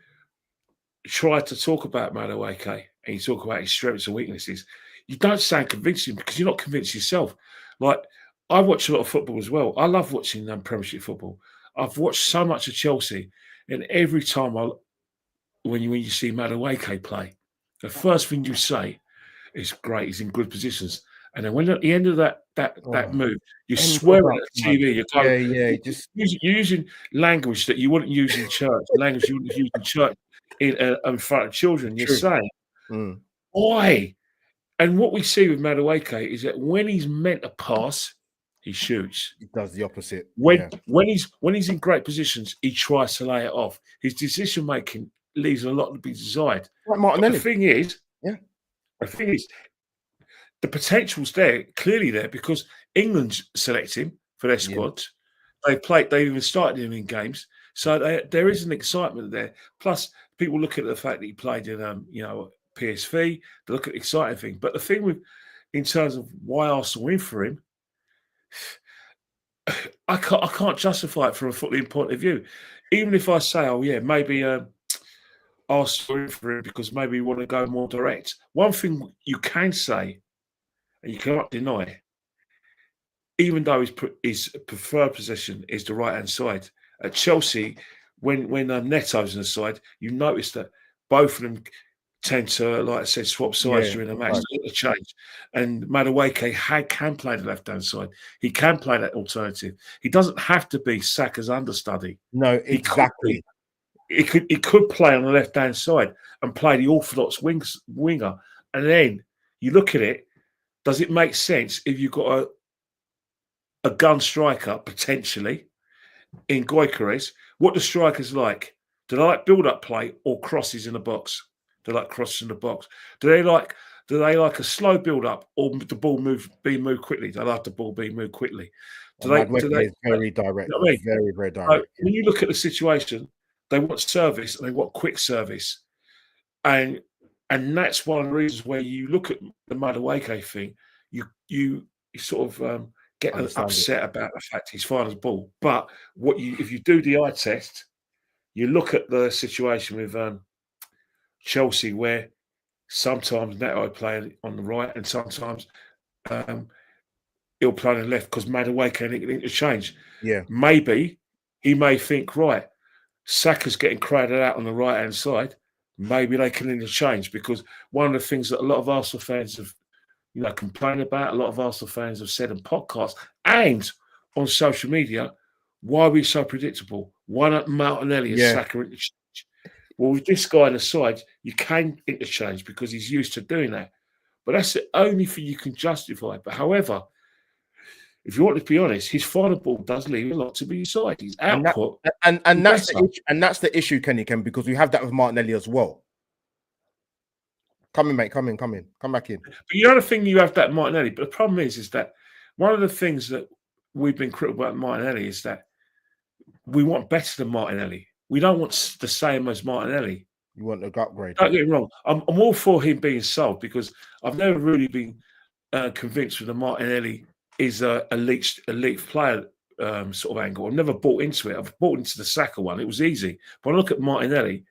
try to talk about Madueke and you talk about his strengths and weaknesses, you don't sound convincing because you're not convinced yourself. Like, I watch a lot of football as well. I love watching Premiership football. I've watched so much of Chelsea, and every time when you see Madueke play, the first thing you say is, "Great, he's in good positions." And then when at the end of that move, you're swearing at the TV. You're going, you're using language that you wouldn't use in church, language you wouldn't use in church in front of children. You're saying, why? And what we see with Madueke is that when he's meant to pass, he shoots. He does the opposite. When he's in great positions, he tries to lay it off. His decision making leaves a lot to be desired. Like Martinelli. But the thing is, the potential's there, clearly there, because England select him for their squad. They even started him in games. So there is an excitement there. Plus, people look at the fact that he played in PSV, they look at the exciting thing. But the thing in terms of why Arsenal win for him, I can't justify it from a footballing point of view. Even if I say, maybe Arsenal win for him because maybe we want to go more direct. One thing you can say, and you cannot deny, even though his preferred position is the right-hand side, at Chelsea, when Neto's on the side, you notice that both of them tend to, like I said, swap sides during the match. Right. Change. And Madueke can play the left-hand side. He can play that alternative. He doesn't have to be Saka's understudy. No, exactly. He could play on the left-hand side and play the orthodox winger. And then you look at it, does it make sense if you've got a gun striker, potentially, in Gyokeres? What do strikers like? Do they like build-up play or crosses in the box? Do they like crosses in the box? Do they like a slow build-up or the ball be moved quickly? Do they like the ball being moved quickly? Do they very direct. You know what I mean? Very, very direct. When you look at the situation, they want service and they want quick service. And that's one of the reasons where you look at the Madueke thing, you sort of get upset about the fact he's fired the ball. But if you do the eye test, you look at the situation with Chelsea, where sometimes Neto play on the right and sometimes he'll play on the left because Madueke can interchange. Yeah, maybe he may think, right, Saka's getting crowded out on the right-hand side. Maybe they can interchange, because one of the things that a lot of Arsenal fans have, complained about, a lot of Arsenal fans have said in podcasts and on social media, why are we so predictable? Why not Martinelli and Saka interchange? Well, with this guy on the side, you can interchange because he's used to doing that. But that's the only thing you can justify. But however, if you want to be honest, his final ball does leave a lot to be desired. His output, and that's the issue, Kenny, because we have that with Martinelli as well. Come in, mate. Come back in. But the thing you have that Martinelli. But the problem is that one of the things that we've been critical about Martinelli is that we want better than Martinelli. We don't want the same as Martinelli. You want the upgrade. Don't get me wrong. I'm all for him being sold, because I've never really been convinced with the Martinelli is a elite player sort of angle. I've never bought into it. I've bought into the Saka one. It was easy. But I look at Martinelli,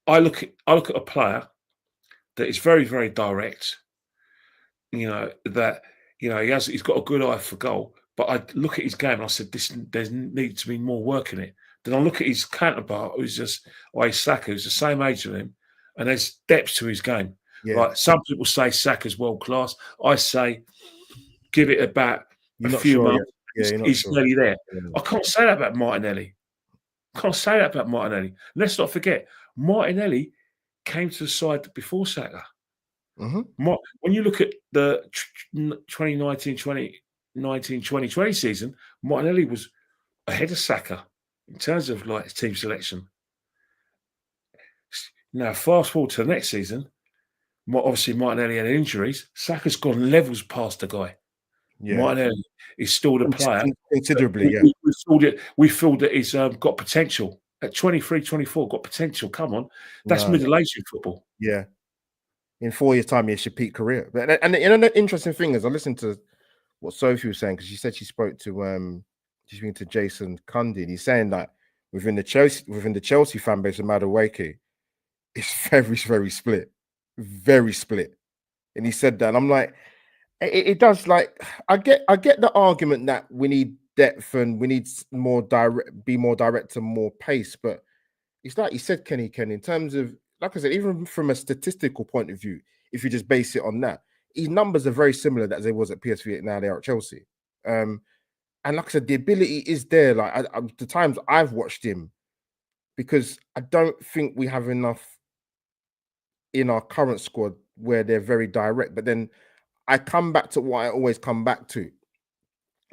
I look at a player that is very, very direct. He's got a good eye for goal. But I look at his game and I said, there needs to be more work in it. Then I look at his counterpart, who's Saka, who's the same age as him, and there's depth to his game. Yeah. Like, some people say Saka's world class. I say, give it about a few months. He's nearly there. Yeah. I can't say that about Martinelli. Let's not forget, Martinelli came to the side before Saka. Mm-hmm. When you look at the 2019-2020 season, Martinelli was ahead of Saka in terms of like team selection. Now, fast forward to the next season, obviously Martinelli had injuries. Saka's gone levels past the guy. Martinelli is still the player. Considerably, yeah. We feel that he's got potential. At 23, 24, got potential. Come on. That's middle-aged football. Yeah. In 4 years' time, he should peak career. And the interesting thing is, I listened to what Sophie was saying, because she said she spoke to Jason Cundy, and he's saying that within the Chelsea fan base of Madueke, it's very, very split. Very split. And he said that, and I'm like, it does, like, I get the argument that we need depth and we need more direct and more pace, but it's like you said, Kenny, in terms of, like I said, even from a statistical point of view, if you just base it on that, his numbers are very similar as they was at PSV, now they are at Chelsea. And like I said, the ability is there. Like the times I've watched him, because I don't think we have enough in our current squad where they're very direct. But then I come back to what I always come back to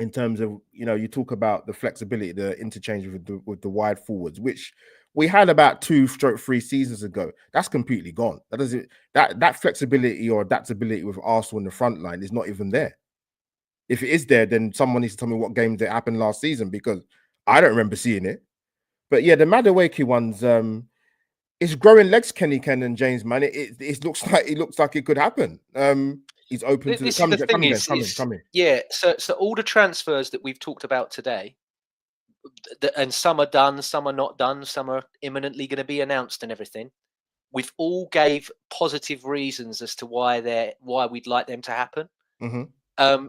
in terms of, you talk about the flexibility, the interchange with the wide forwards, which we had about 2-3 seasons ago. That's completely gone. That flexibility or adaptability with Arsenal in the front line is not even there. If it is there, then someone needs to tell me what games it happened last season, because I don't remember seeing it. But yeah, the Madueke ones, it's growing legs, Kenny Ken and James, man. It looks like it could happen. He's open to it. Come in. Yeah, so all the transfers that we've talked about today, and some are done, some are not done, some are imminently going to be announced and everything. We've all gave positive reasons as to why we'd like them to happen. Mm-hmm.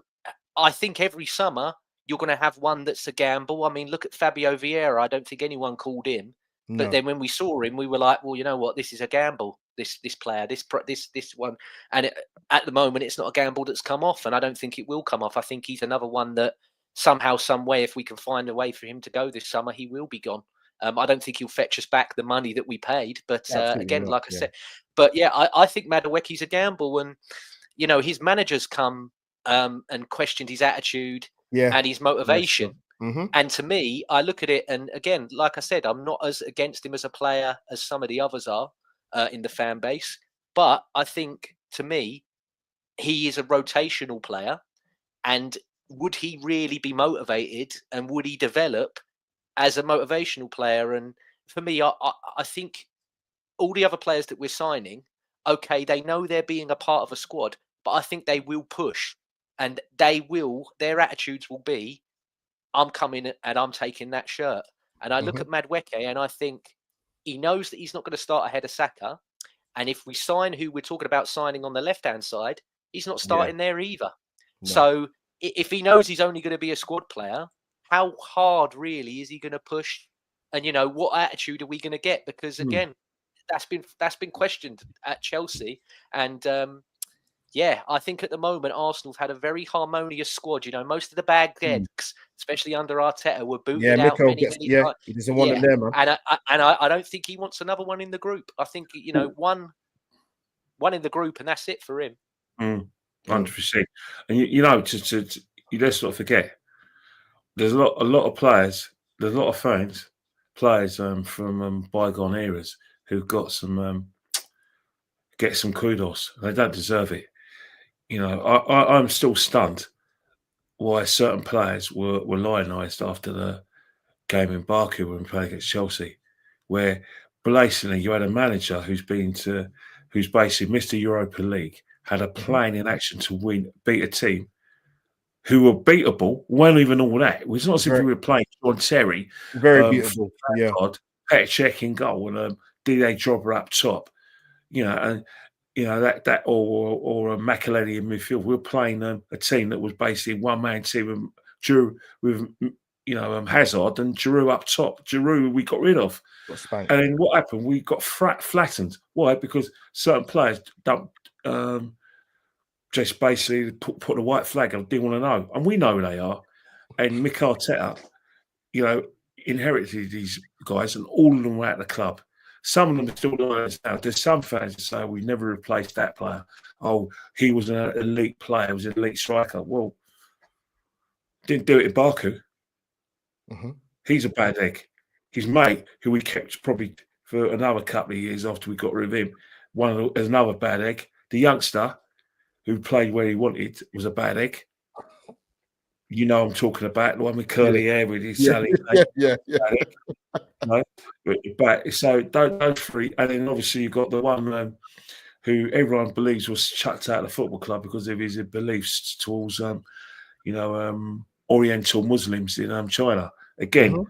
I think every summer you're going to have one that's a gamble. I mean, look at Fabio Vieira. I don't think anyone called him, but then when we saw him, we were like, well, you know what? This is a gamble. This player, this one, and at the moment, it's not a gamble that's come off, and I don't think it will come off. I think he's another one that somehow, some way, if we can find a way for him to go this summer, he will be gone. I don't think he'll fetch us back the money that we paid, but again, like I said, but yeah, I think Madueke's a gamble, and his managers come and questioned his attitude and his motivation. Mm-hmm. And to me, I look at it, and again, like I said, I'm not as against him as a player as some of the others are in the fan base. But I think, to me, he is a rotational player. And would he really be motivated, and would he develop as a motivational player? And for me, I think all the other players that we're signing, okay, they know they're being a part of a squad, but I think they will push, and their attitudes will be, I'm coming and I'm taking that shirt. And I look at Madueke, and I think he knows that he's not going to start ahead of Saka. And if we sign who we're talking about signing on the left-hand side, he's not starting there either. No. So if he knows he's only going to be a squad player, how hard really is he going to push? And, what attitude are we going to get? Because, again, that's been questioned at Chelsea. And, I think at the moment Arsenal have had a very harmonious squad. Most of the bad eggs, especially under Arteta, were booted out many times. He doesn't want them there, man. And I don't think he wants another one in the group. I think one in the group, and that's it for him. 100%. And let's not forget, there's a lot of players, there's a lot of fans, players from bygone eras who've got some get some kudos. They don't deserve it. I'm still stunned why certain players were lionised after the game in Baku when we played against Chelsea, where blatantly you had a manager who's basically missed the Europa League, had a plan in action to beat a team who were beatable, weren't even all that. It was not as if we were playing John Terry, very beatable, Petr Cech in goal, and Didier Drogba up top, that or a Makelele in midfield. We were playing a team that was basically one-man team with Hazard and Giroud up top. Giroud we got rid of. And then what happened? We got flattened. Why? Because certain players don't just basically put the white flag. I didn't want to know. And we know who they are. And Mikel Arteta, inherited these guys, and all of them were at the club. Some of them are still learners now. There's some fans that say, we never replaced that player. Oh, he was an elite player. He was an elite striker. Well, didn't do it in Baku. He's a bad egg. His mate, who we kept probably for another couple of years after we got rid of him, is another bad egg. The youngster who played where he wanted was a bad egg. You know I'm talking about the one with curly hair with his Yeah, Sally. yeah. No, but so those three, and then obviously you've got the one who everyone believes was chucked out of the football club because of his beliefs towards Oriental Muslims in China. Again,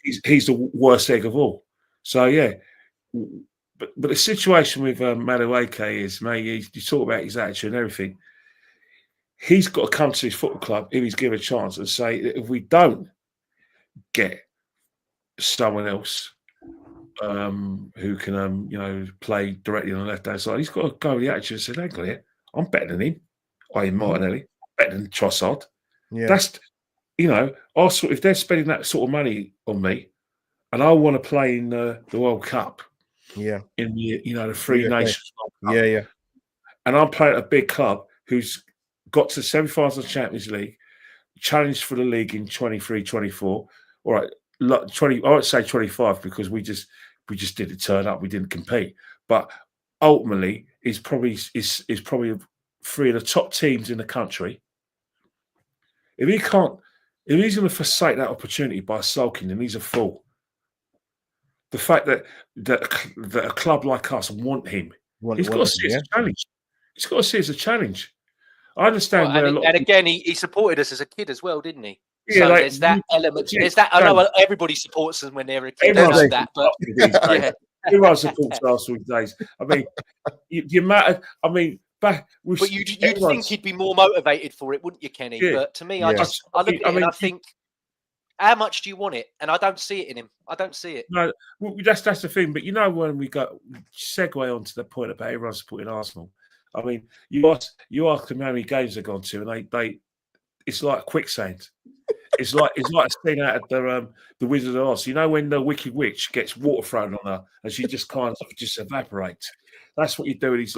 he's the worst egg of all. So yeah, but the situation with Madueke is, mate, you talk about his attitude and everything. He's got to come to his football club if he's given a chance and say that if we don't get someone else who can play directly on the left hand side, he's got to go with the attitude and say, "Hang on here, I'm better than him. I am Martinelli, better than Trossard." Yeah, That's also if they're spending that sort of money on me, and I want to play in the World Cup, yeah, in the Three USA. Nations World Cup, Yeah. and I'm playing at a big club who's got to semi-finals of the Champions League, challenged for the league in 23-24. All right, 20. I won't say 25 because we just didn't turn up. We didn't compete, but ultimately, is probably three of the top teams in the country. If he's going to forsake that opportunity by sulking, then he's a fool. The fact that a club like us want him, he's got to see it as a challenge. He's got to see it as a challenge. I understand where a lot. And again, he supported us as a kid as well, didn't he? Yeah, so like, there's that element. There's that. I know everybody supports them when they're a kid. Everyone That, but everyone supports Arsenal these days. I mean, you matter. I mean, back. But you'd think he'd be more motivated for it, wouldn't you, Kenny? Yeah. But to me, I look at it and I think, how much do you want it? And I don't see it in him. I don't see it. No, that's the thing. But when we segue onto the point about everyone supporting Arsenal. I mean, you ask them how many games they've gone to, and they it's like quicksand. It's like a scene out of the Wizard of Oz. You know when the Wicked Witch gets water thrown on her and she just kind of just evaporates. That's what you do with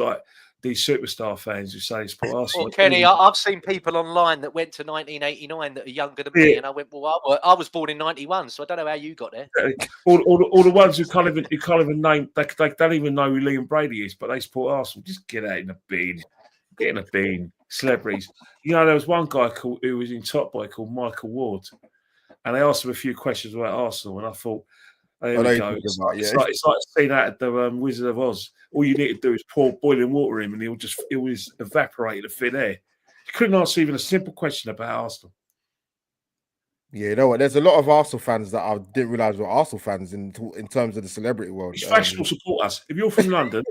these superstar fans who say it's Arsenal. Well, Kenny, I've seen people online that went to 1989 that are younger than me, and I went, well, I was born in 91, so I don't know how you got there. All the ones who can't even name, they don't even know who Liam Brady is, but they support Arsenal. Just get out in the bin. Get in a bin. Celebrities. There was one guy who was in Top Boy called Michael Ward, and they asked him a few questions about Arsenal, and I thought, there we go. It's like a scene out of the Wizard of Oz. All you need to do is pour boiling water in, and it will evaporate the thin air. You couldn't answer even a simple question about Arsenal. Yeah, you know what? There's a lot of Arsenal fans that I didn't realize were Arsenal fans in terms of the celebrity world. It's fashionable supporters. If you're from London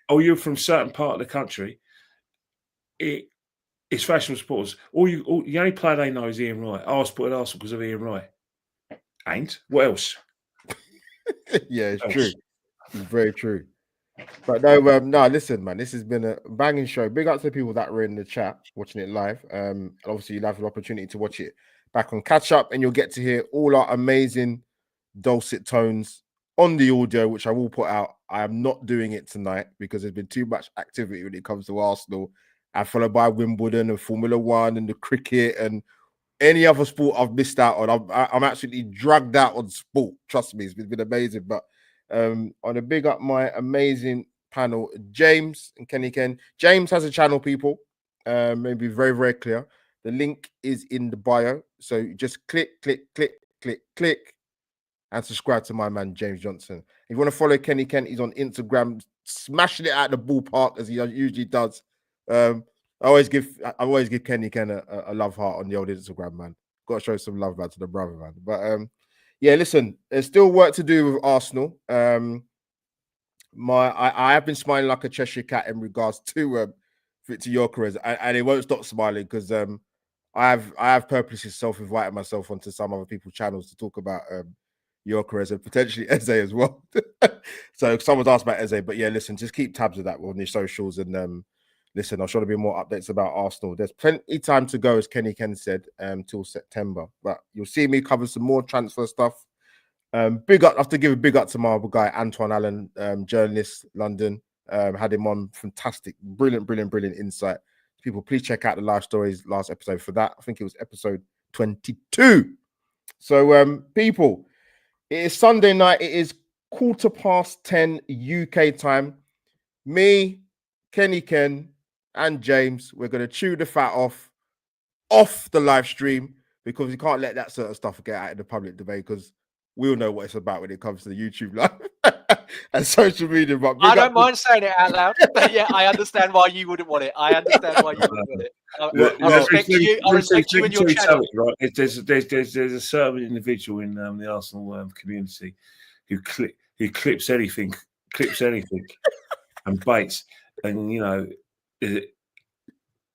or you're from a certain part of the country, it's fashionable supporters. The only player they know is Ian Wright. I supported Arsenal because of Ian Wright. Ain't what else? Yeah, it's true. It's very true. But no, listen, man, this has been a banging show. Big up to the people that were in the chat watching it live. Obviously, you'll have an opportunity to watch it back on Catch Up, and you'll get to hear all our amazing dulcet tones on the audio, which I will put out. I am not doing it tonight because there's been too much activity when it comes to Arsenal, and followed by Wimbledon and Formula One and the cricket and any other sport I've missed out on. I'm absolutely dragged out on sport. Trust me, it's been amazing. But on a big up my amazing panel, James and Kenny Ken. James has a channel, people. Maybe very, very clear. The link is in the bio. So just click, and subscribe to my man, James Johnson. If you want to follow Kenny Ken, he's on Instagram, smashing it out the ballpark as he usually does. I always give Kenny Ken a love heart on the old Instagram, man. Got to show some love, man, to the brother, man. But yeah, listen, there's still work to do with Arsenal. I have been smiling like a Cheshire cat in regards to Gyokeres, and it won't stop smiling because I have purposely self-invited myself onto some other people's channels to talk about Gyokeres and potentially Eze as well. So someone's asked about Eze, but yeah, listen, just keep tabs of that on your socials and listen, I'll show you more updates about Arsenal. There's plenty time to go, as Kenny Ken said, till September. But you'll see me cover some more transfer stuff. Big up, I have to give a big up to my guy, Antoine Allen, journalist, London. Had him on, fantastic, brilliant insight. People, please check out the live stories last episode for that. I think it was episode 22. So, people, it is Sunday night. It is 10:15 UK time. Me, Kenny Ken, and James, we're going to chew the fat off the live stream. because you can't let that sort of stuff get out in the public debate, because we all know what it's about when it comes to the YouTube live and social media. But I don't mind saying it out loud. But yeah, I understand why you wouldn't want it. I understand why you wouldn't want it. I respect you. I respect you and your channel. Right? There's a certain individual in the Arsenal community who clips anything, and baits, and they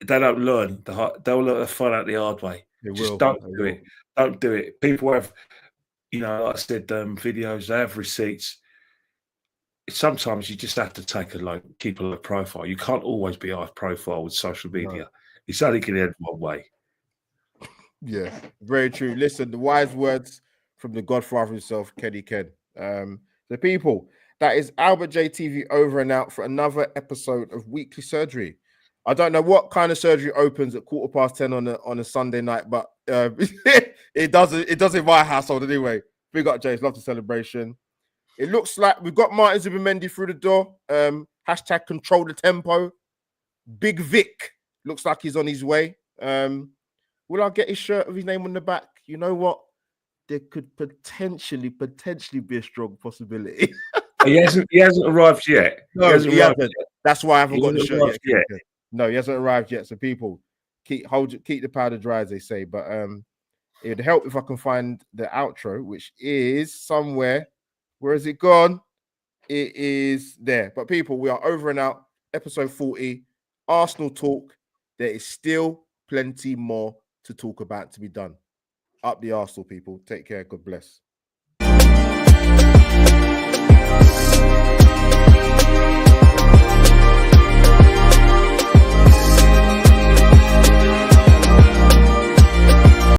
don't learn they'll learn to find out the hard way. Don't do it. Don't do it. People have, like I said, videos. They have receipts. Sometimes you just have to keep a low profile. You can't always be high profile with social media. No. It's only going to end one way. Yeah, very true. Listen, the wise words from the Godfather himself, Kenny Ken. The people, that is Albert JTV over and out for another episode of Weekly Surgery. I don't know what kind of surgery opens at 10:15 on a Sunday night, but it does in my household anyway. Big up, James. Love the celebration. It looks like we've got Martin Zubimendi through the door. Hashtag control the tempo. Big Vic looks like he's on his way. Will I get his shirt with his name on the back? You know what? There could potentially be a strong possibility. He hasn't arrived yet. No, he hasn't. That's why I haven't got the shirt yet. No, he hasn't arrived yet. So people, keep the powder dry, as they say. But it'd help if I can find the outro, which is somewhere. Where has it gone? It is there. But people, we are over and out. Episode 40, Arsenal talk. There is still plenty more to talk about, to be done. Up the Arsenal, people. Take care. God bless.